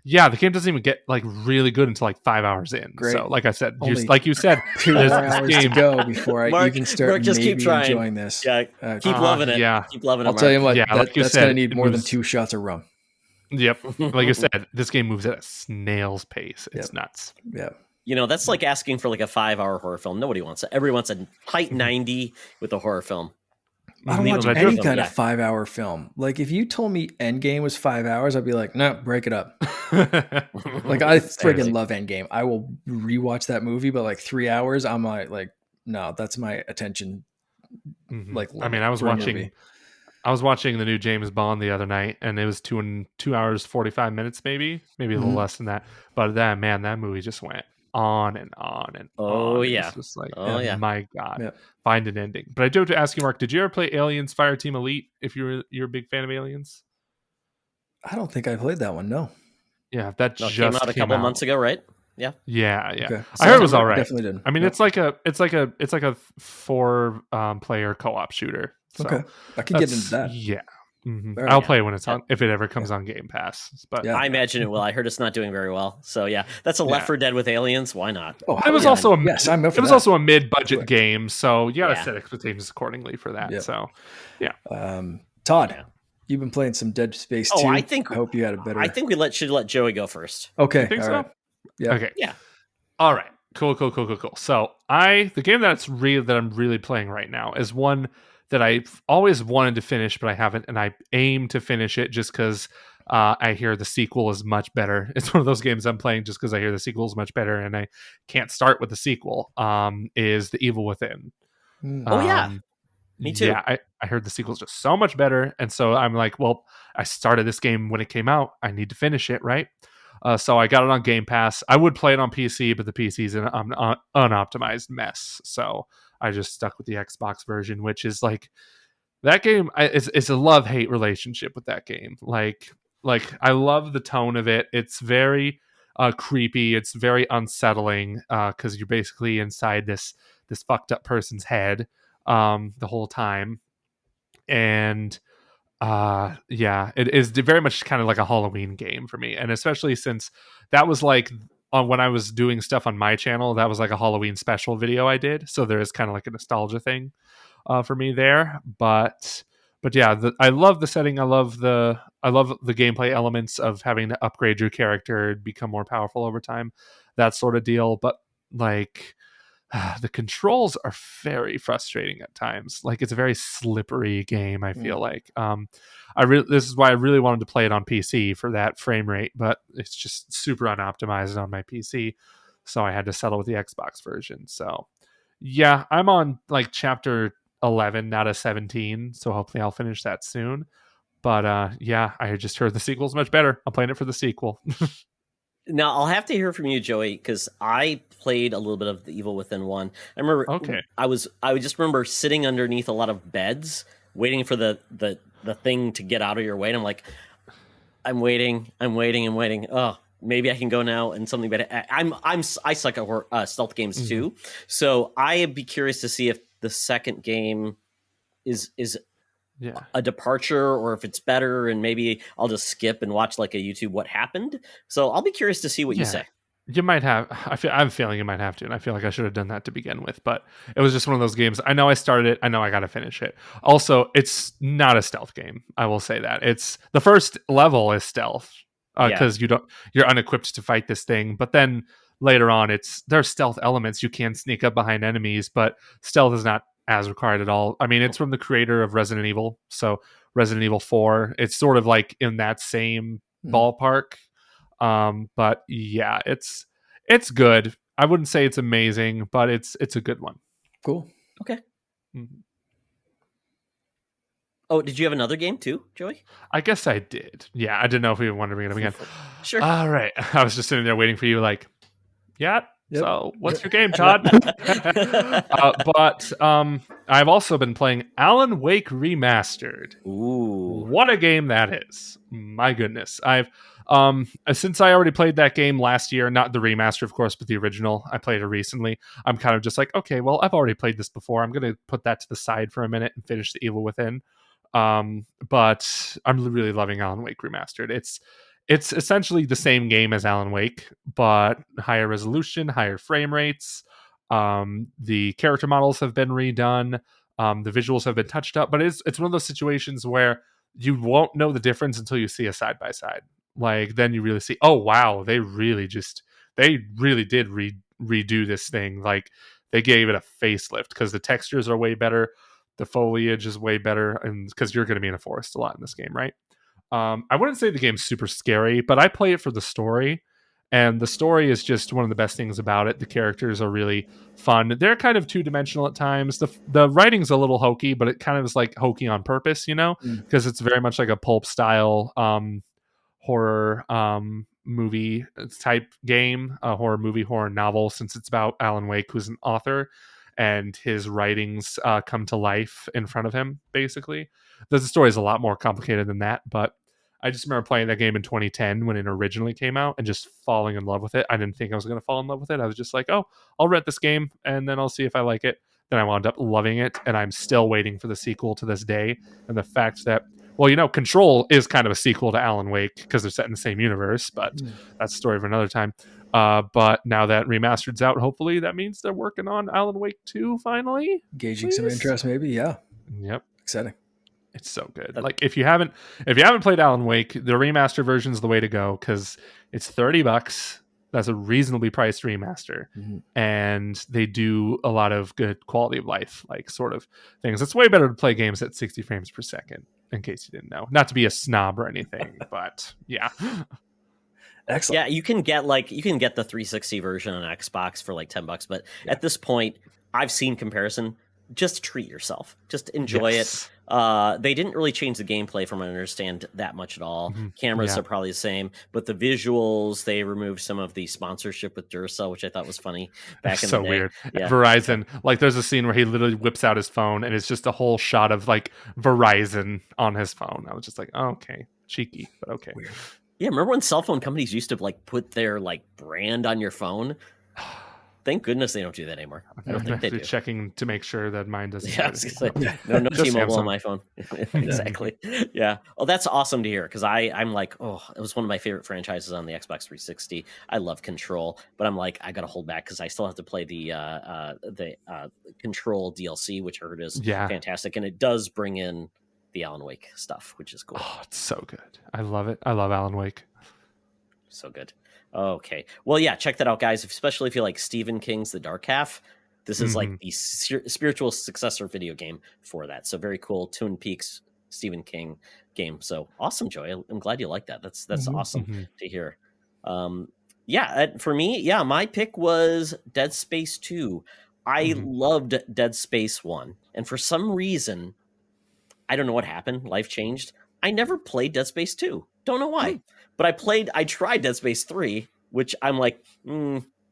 Yeah, the game doesn't even get like really good until like 5 hours in.
Great.
So, like I said, like you said,
2 more hours to go before I even start
Mark, just keep trying.
enjoying this.
Yeah, keep loving it.
Yeah,
keep loving it.
I'll tell you what.
Yeah, like
that's going to need more than 2 shots of rum.
Yep, like I said, this game moves at a snail's pace. It's nuts.
Yeah.
That's like asking for like a 5-hour horror film. Nobody wants it. Everyone wants a tight 90 with a horror film.
I don't watch any kind of 5-hour film. Like if you told me Endgame was 5 hours, I'd be like, no, break it up. Like I friggin' love Endgame. I will rewatch that movie, but like 3 hours, I'm like, no, that's my attention. Like,
I mean, I was watching the new James Bond the other night, and it was 2 hours 45 minutes, maybe a little less than that. But that movie just went on and on and on.
Yeah.
It's just like, my God, find an ending. But I do have to ask you, Mark, did you ever play Aliens Fireteam Elite? If you're a big fan of Aliens,
I don't think I played that one. No.
Yeah, that
just came out a couple months ago, right? Yeah.
Okay. I heard it was all right.
Definitely didn't.
I mean, it's like a 4 player co-op shooter. So
okay, I could get into that.
Yeah. Mm-hmm.
Right.
I'll play when it's on, if it ever comes on Game Pass. But
I imagine it will. I heard it's not doing very well. So that's a Left 4 Dead with aliens. Why not?
Oh, it was also a mid-budget
Correct.
game, so you gotta set expectations accordingly for that. So,
Todd, you've been playing some Dead Space 2.
I
hope you had a better.
I think we should let Joey go first.
Okay,
you think so?
Right. Yeah.
Okay.
Yeah.
All right. Cool. So the game that I'm really playing right now is one that I've always wanted to finish, but I haven't, and I aim to finish it just because I hear the sequel is much better. It's one of those games I'm playing just because I hear the sequel is much better, and I can't start with the sequel. Is The Evil Within.
Me too.
Yeah, I heard the sequel is just so much better, and so I'm like, well, I started this game when it came out. I need to finish it, right? So I got it on Game Pass. I would play it on PC, but the PC is an unoptimized mess. So I just stuck with the Xbox version, which is like that game. It's a love-hate relationship with that game. Like I love the tone of it. It's very creepy. It's very unsettling because you're basically inside this fucked up person's head the whole time, and it is very much kind of like a Halloween game for me, and especially since that was like when I was doing stuff on my channel, that was like a Halloween special video I did, so there is kind of like a nostalgia thing for me there. But yeah, I love the setting. I love the gameplay elements of having to upgrade your character, become more powerful over time, that sort of deal. But like the controls are very frustrating at times. Like it's a very slippery game, I feel like. This is why I really wanted to play it on PC for that frame rate, but it's just super unoptimized on my PC. so I had to settle with the Xbox version. So yeah, I'm on like chapter 11 out of 17, so hopefully I'll finish that soon. But yeah, I just heard the sequel's much better. I'm playing it for the sequel.
Now I'll have to hear from you, Joey, because I played a little bit of the Evil Within 1. I remember
Okay.
I just remember sitting underneath a lot of beds, waiting for the thing to get out of your way, and I'm like, I'm waiting. Oh, maybe I can go now and something better. I suck at stealth games too, so I'd be curious to see if the second game is a departure, or if it's better, and maybe I'll just skip and watch like a YouTube what happened. So I'll be curious to see what you say.
You might have. I'm feeling you might have to, and I feel like I should have done that to begin with. But it was just one of those games. I know I started it. I know I got to finish it. Also, it's not a stealth game. I will say that it's the first level is stealth because you're unequipped to fight this thing. But then later on, there's stealth elements. You can sneak up behind enemies, but stealth is not as required at all. I mean, it's from the creator of Resident Evil, so Resident Evil 4. It's sort of like in that same ballpark. But yeah, it's good. I wouldn't say it's amazing, but it's a good one.
Cool.
Okay. Mm-hmm. Oh, did you have another game too, Joey?
I guess I did. Yeah, I didn't know if we wanted to bring it up again.
Sure.
All right. I was just sitting there waiting for you, like, yeah. Yep. So, what's your game, Todd? But I've also been playing Alan Wake Remastered.
Ooh,
what a game that is! My goodness, I've since I already played that game last year, not the remaster, of course, but the original. I played it recently. I'm kind of just like, okay, well, I've already played this before. I'm gonna put that to the side for a minute and finish the Evil Within. But I'm really loving Alan Wake Remastered. It's essentially the same game as Alan Wake, but higher resolution, higher frame rates. The character models have been redone. The visuals have been touched up, but it's one of those situations where you won't know the difference until you see a side by side. Like then you really see, oh wow, they really did redo this thing. Like they gave it a facelift because the textures are way better, the foliage is way better, and because you're going to be in a forest a lot in this game, right? I wouldn't say the game's super scary, but I play it for the story. And the story is just one of the best things about it. The characters are really fun. They're kind of two-dimensional at times. The writing's a little hokey, but it kind of is like hokey on purpose, because it's very much like a pulp style horror movie type game, a horror movie, horror novel, since it's about Alan Wake, who's an author, and his writings come to life in front of him, basically. The story is a lot more complicated than that, but I just remember playing that game in 2010 when it originally came out and just falling in love with it. I didn't think I was going to fall in love with it. I was just like, oh, I'll rent this game and then I'll see if I like it. Then I wound up loving it, and I'm still waiting for the sequel to this day. And the fact that, well, Control is kind of a sequel to Alan Wake because they're set in the same universe, but that's a story for another time. But now that Remastered's out, hopefully that means they're working on Alan Wake 2 finally.
Gauging some interest, maybe. Yeah.
Yep.
Exciting.
It's so good. Like if you haven't played Alan Wake, the remaster version is the way to go because it's $30. That's a reasonably priced remaster, and they do a lot of good quality of life, like sort of things. It's way better to play games at 60 frames per second. In case you didn't know, not to be a snob or anything, but yeah.
Excellent.
Yeah, you can get the 360 version on Xbox for like $10, but at this point, I've seen comparison. Just treat yourself. Just enjoy it. They didn't really change the gameplay from what I understand that much at all. Cameras are probably the same, but the visuals, they removed some of the sponsorship with Duracell, which I thought was funny back in the day. So
weird. Yeah. Verizon, like there's a scene where he literally whips out his phone and it's just a whole shot of like Verizon on his phone. I was just like, oh, okay, cheeky, but okay.
Weird.
Yeah, remember when cell phone companies used to like put their like brand on your phone? Thank goodness they don't do that anymore. I don't think they do.
Checking to make sure that mine doesn't.
Yeah, no T-Mobile on my phone. Exactly. Yeah. Oh, that's awesome to hear because I'm like, oh, it was one of my favorite franchises on the Xbox 360. I love Control, but I'm like, I got to hold back because I still have to play the Control DLC, which I heard is fantastic, and it does bring in the Alan Wake stuff, which is cool.
Oh, it's so good. I love it. I love Alan Wake.
So good. Okay. Well, yeah, check that out, guys. Especially if you like Stephen King's The Dark Half. This is like the spiritual successor video game for that. So very cool. Twin Peaks Stephen King game. So awesome, Joey. I'm glad you like that. That's awesome to hear. Yeah, for me, yeah, my pick was Dead Space 2. I
Mhm.
loved Dead Space 1, and for some reason, I don't know what happened, life changed. I never played Dead Space 2. Don't know
Hmm.
why. But I tried Dead Space 3, which I'm like,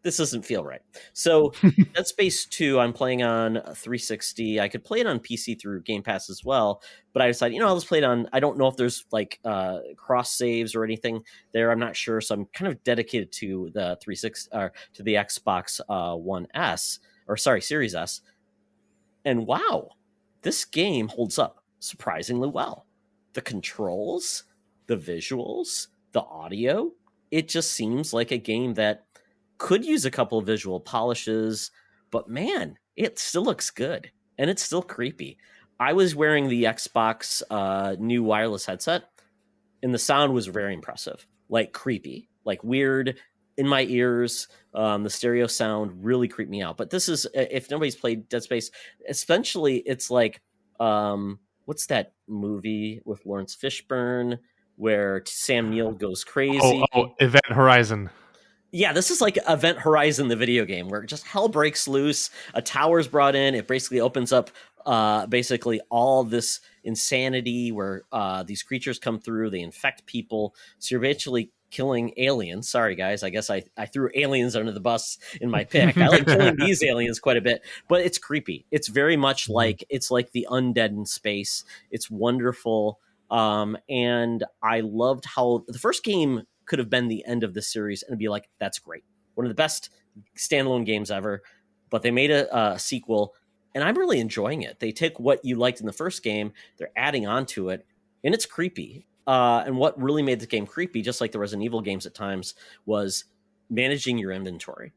this doesn't feel right. So Dead Space 2, I'm playing on 360. I could play it on PC through Game Pass as well, but I decided, I'll just play it on. I don't know if there's like cross saves or anything there. I'm not sure, so I'm kind of dedicated to the 360 or to the Xbox One S, or sorry, Series S. And wow, this game holds up surprisingly well. The controls, the visuals, the audio, it just seems like a game that could use a couple of visual polishes, but man, it still looks good and it's still creepy. I was wearing the Xbox new wireless headset, and the sound was very impressive, like creepy, like weird in my ears. The stereo sound really creeped me out. But this is, if nobody's played Dead Space, essentially it's like, what's that movie with Lawrence Fishburne where Sam Neill goes crazy?
Event Horizon.
Yeah, this is like Event Horizon, the video game, where just hell breaks loose. A tower's brought in. It basically opens up basically all this insanity where these creatures come through. They infect people. So you're basically killing aliens. Sorry, guys. I guess I threw aliens under the bus in my pick. I like killing these aliens quite a bit, but it's creepy. It's very much like the undead in space. It's wonderful. And I loved how the first game could have been the end of the series and be like, that's great. One of the best standalone games ever. But they made a sequel, and I'm really enjoying it. They take what you liked in the first game, they're adding on to it, and it's creepy. And what really made the game creepy, just like the Resident Evil games at times, was managing your inventory.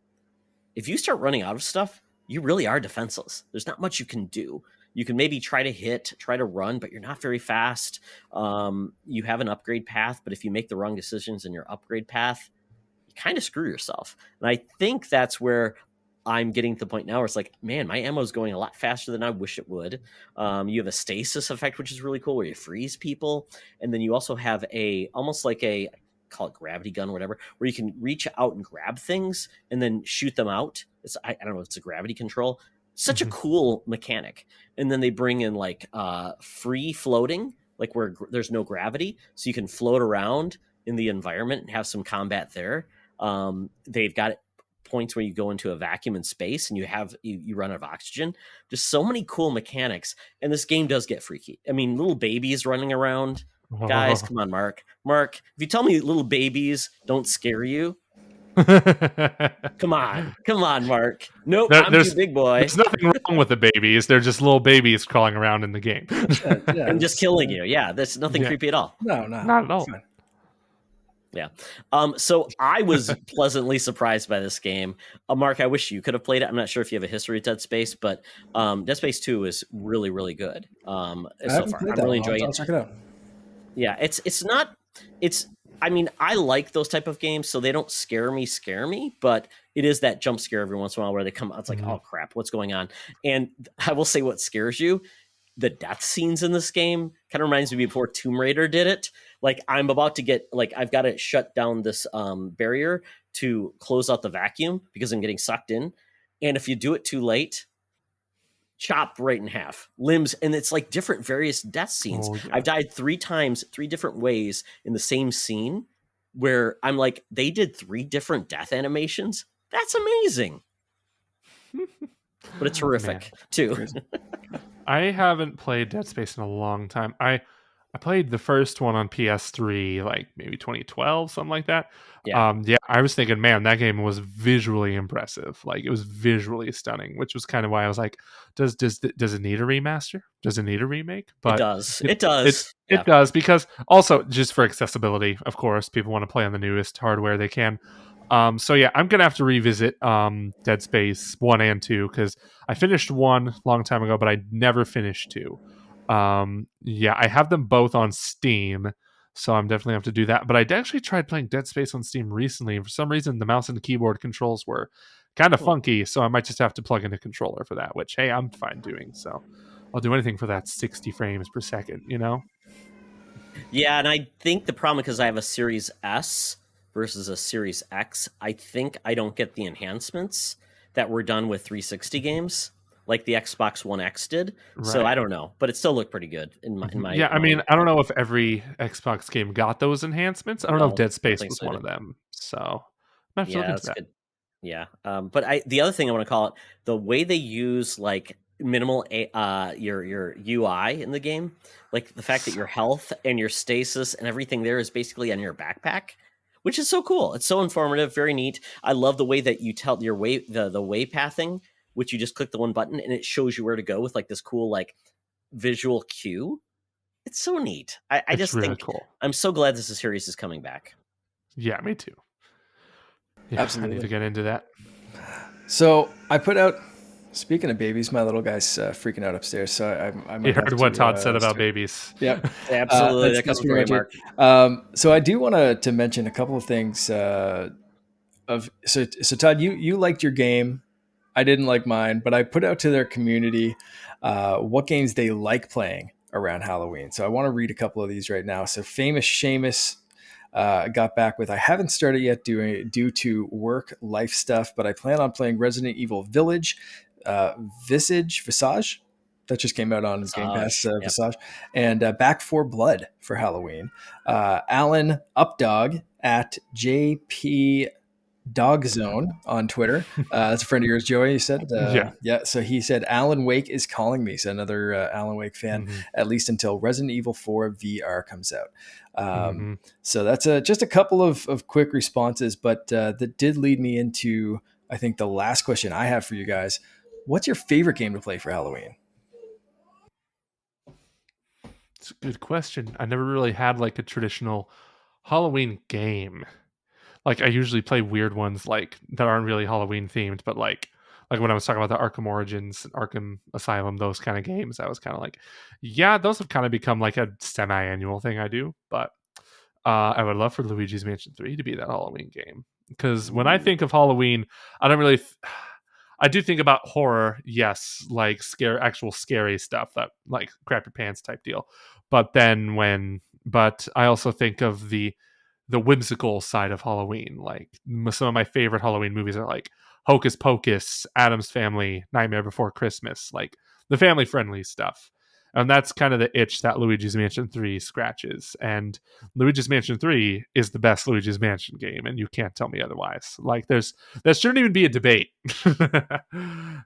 If you start running out of stuff, you really are defenseless. There's not much you can do. You can maybe try to run, but you're not very fast. You have an upgrade path, but if you make the wrong decisions in your upgrade path, you kind of screw yourself. And I think that's where I'm getting to the point now where it's like, man, my ammo is going a lot faster than I wish it would. You have a stasis effect, which is really cool, where you freeze people, and then you also have almost like a, call it gravity gun or whatever, where you can reach out and grab things and then shoot them out. I don't know if it's a gravity control. Such a cool mechanic. And then they bring in like free floating, like where there's no gravity, so you can float around in the environment and have some combat there. They've got points where you go into a vacuum in space and you run out of oxygen. Just so many cool mechanics, and this game does get freaky. I mean, little babies running around. Guys, come on, Mark. Mark, if you tell me little babies don't scare you, come on, Mark. Nope, I'm too big boy.
There's nothing wrong with the babies. They're just little babies crawling around in the game.
Yeah, and just killing you. Yeah, there's nothing creepy at all.
No,
not at all.
Fine.
Yeah. So I was pleasantly surprised by this game. Mark, I wish you could have played it. I'm not sure if you have a history with Dead Space, but Dead Space 2 is really, really good. So far, I'm really enjoying it.
I'll check it out.
Yeah, I mean, I like those type of games, so they don't scare me, but it is that jump scare every once in a while where they come out. It's like, oh crap, what's going on? And I will say what scares you. The death scenes in this game kind of reminds me before Tomb Raider did it. Like I'm about to get, like, I've got to shut down this barrier to close out the vacuum because I'm getting sucked in. And if you do it too late, chopped right in half, limbs. And it's like different various death scenes.
Oh, yeah.
I've died 3 times, 3 different ways in the same scene where I'm like, they did 3 different death animations. That's amazing. But it's horrific too.
I haven't played Dead Space in a long time. I played the first one on PS3, like maybe 2012, something like that.
Yeah.
I was thinking, man, that game was visually impressive. Like it was visually stunning, which was kind of why I was like, does it need a remaster? Does it need a remake? But
it does.
It does, because also just for accessibility, of course, people want to play on the newest hardware they can. So yeah, I'm gonna have to revisit Dead Space 1 and 2, because I finished 1 a long time ago, but I never finished 2. I have them both on Steam, so I'm definitely have to do that. But I actually tried playing Dead Space on Steam recently, and for some reason the mouse and the keyboard controls were kind of funky, so I might just have to plug in a controller for that, which, hey, I'm fine doing. So I'll do anything for that 60 frames per second, you know?
Yeah, and I think the problem, because I have a Series S, versus a Series X, I think I don't get the enhancements that were done with 360 games like the Xbox One X did.
Right.
So I don't know, but it still looked pretty good in my
Yeah, I mean, I don't know if every Xbox game got those enhancements. I don't know if Dead Space was one of them. So I have to look into that.
Good. Yeah. But the other thing I want to call it, the way they use like minimal your UI in the game, like the fact that your health and your stasis and everything there is basically on your backpack, which is so cool. It's so informative, very neat. I love the way that you tell your way the way pathing, which you just click the one button and it shows you where to go with like this cool like visual cue. It's so neat. I just
really
think
cool.
I'm so glad this series is coming back.
Yeah, me too. Yeah,
absolutely.
I need to get into that.
So I put out. Speaking of babies, my little guy's freaking out upstairs. So I might
you heard what Todd said about babies.
Yeah,
absolutely.
That's pretty much it. So I do want to mention a couple of things. So Todd, you liked your game. I didn't like mine, but I put out to their community what games they like playing around Halloween. So I want to read a couple of these right now. So Famous Seamus got back with, I haven't started yet due to work life stuff, but I plan on playing Resident Evil Village, Visage that just came out on Game Pass, Visage, and Back 4 Blood for Halloween. Alan Updog at JP Dog Zone on Twitter. That's a friend of yours, Joey. You said, yeah. So he said, Alan Wake is calling me. So another Alan Wake fan, at least until Resident Evil 4 VR comes out. So that's just a couple of quick responses, but that did lead me into, I think, the last question I have for you guys. What's your favorite game to play for Halloween?
It's a good question. I never really had like a traditional Halloween game. Like I usually play weird ones like that aren't really Halloween themed, but like when I was talking about the Arkham Origins, Arkham Asylum, those kind of games, I was kind of like, yeah, those have kind of become like a semi-annual thing I do. But I would love for Luigi's Mansion 3 to be that Halloween game, because when I think of Halloween, I don't really. I do think about horror, yes, like actual scary stuff that like crap your pants type deal. But I also think of the whimsical side of Halloween. Like some of my favorite Halloween movies are like Hocus Pocus, Addams Family, Nightmare Before Christmas, like the family friendly stuff. And that's kind of the itch that Luigi's Mansion 3 scratches. And Luigi's Mansion 3 is the best Luigi's Mansion game, and you can't tell me otherwise. Like that shouldn't even be a debate.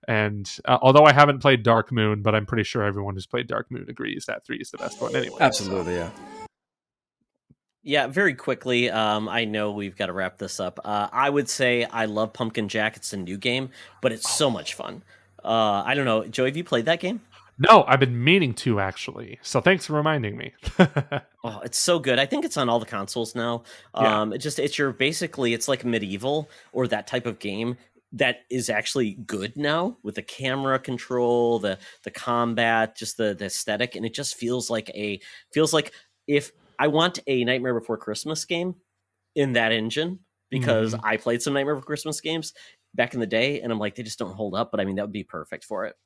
And although I haven't played Dark Moon, but I'm pretty sure everyone who's played Dark Moon agrees that 3 is the best one anyway.
Absolutely, so.
Yeah, very quickly, I know we've got to wrap this up. I would say I love Pumpkin Jack. It's a new game, but it's so much fun. I don't know. Joey, have you played that game?
No, I've been meaning to, actually. So thanks for reminding me.
Oh, it's so good. I think it's on all the consoles now. It's like medieval or that type of game that is actually good now with the camera control, the combat, just the aesthetic, and it just feels like if I want a Nightmare Before Christmas game in that engine, because I played some Nightmare Before Christmas games back in the day, and I'm like, they just don't hold up. But I mean, that would be perfect for it.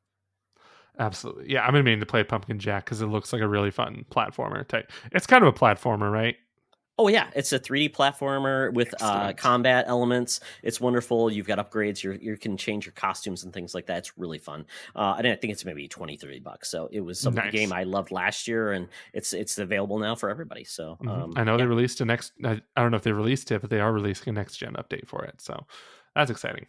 Absolutely. Yeah, I've been meaning to play Pumpkin Jack because it looks like a really fun platformer type. It's kind of a platformer, right?
Oh, yeah. It's a 3D platformer with combat elements. It's wonderful. You've got upgrades. You can change your costumes and things like that. It's really fun. And I think it's maybe $20-$30. So it was a game I loved last year, and it's available now for everybody. So
I know they released I don't know if they released it, but they are releasing a next gen update for it. So that's exciting.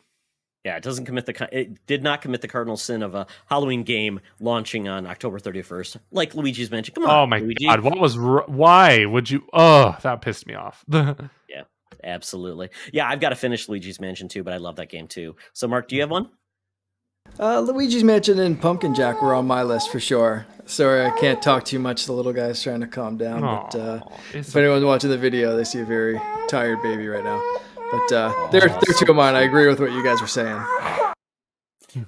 Yeah, it did not commit the cardinal sin of a Halloween game launching on October 31st, like Luigi's Mansion. Come on,
oh my
Luigi.
God, why would you? Oh, that pissed me off.
Yeah, absolutely. Yeah, I've got to finish Luigi's Mansion too, but I love that game too. So, Mark, do you have one?
Luigi's Mansion and Pumpkin Jack were on my list for sure. Sorry, I can't talk too much. The little guy's trying to calm down. But if anyone's watching the video, they see a very tired baby right now. But they're two of mine. I agree with what you guys were saying.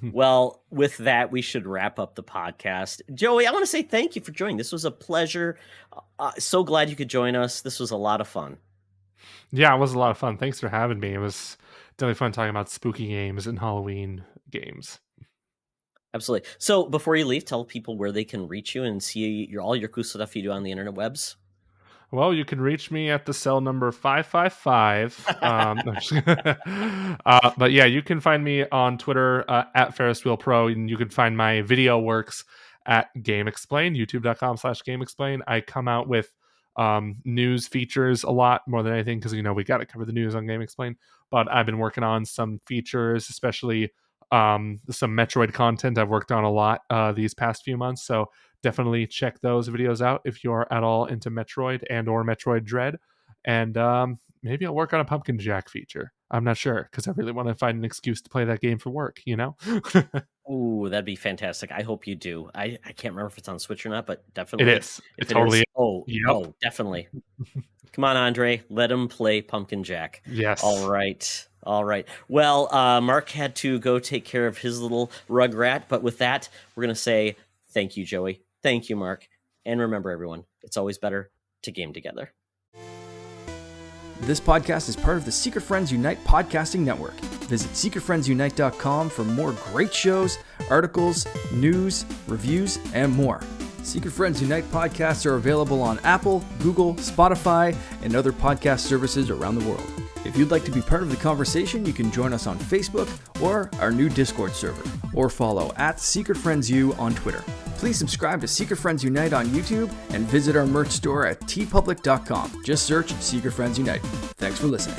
Well, with that, we should wrap up the podcast. Joey, I want to say thank you for joining. This was a pleasure. So glad you could join us. This was a lot of fun.
Yeah, it was a lot of fun. Thanks for having me. It was definitely fun talking about spooky games and Halloween games.
Absolutely. So before you leave, tell people where they can reach you and see all your cool stuff you do on the internet webs.
Well, you can reach me at the cell number 555. But yeah, you can find me on Twitter at Ferris Wheel Pro, and you can find my video works at GameXplain, youtube.com/GameXplain. I come out with news features a lot more than anything because, we got to cover the news on GameXplain. But I've been working on some features, especially some Metroid content I've worked on a lot these past few months. So definitely check those videos out if you're at all into Metroid and or Metroid Dread. And maybe I'll work on a Pumpkin Jack feature. I'm not sure because I really want to find an excuse to play that game for work,
Oh, that'd be fantastic. I hope you do. I can't remember if it's on Switch or not, but definitely.
It is. It totally is.
Oh, definitely. Come on, Andre. Let him play Pumpkin Jack.
Yes.
All right. Well, Mark had to go take care of his little rugrat, but with that, we're going to say thank you, Joey. Thank you, Mark. And remember, everyone, it's always better to game together.
This podcast is part of the Secret Friends Unite podcasting network. Visit secretfriendsunite.com for more great shows, articles, news, reviews, and more. Secret Friends Unite podcasts are available on Apple, Google, Spotify, and other podcast services around the world. If you'd like to be part of the conversation, you can join us on Facebook or our new Discord server, or follow at Secret Friends U on Twitter. Please subscribe to Secret Friends Unite on YouTube and visit our merch store at tpublic.com. Just search Secret Friends Unite. Thanks for listening.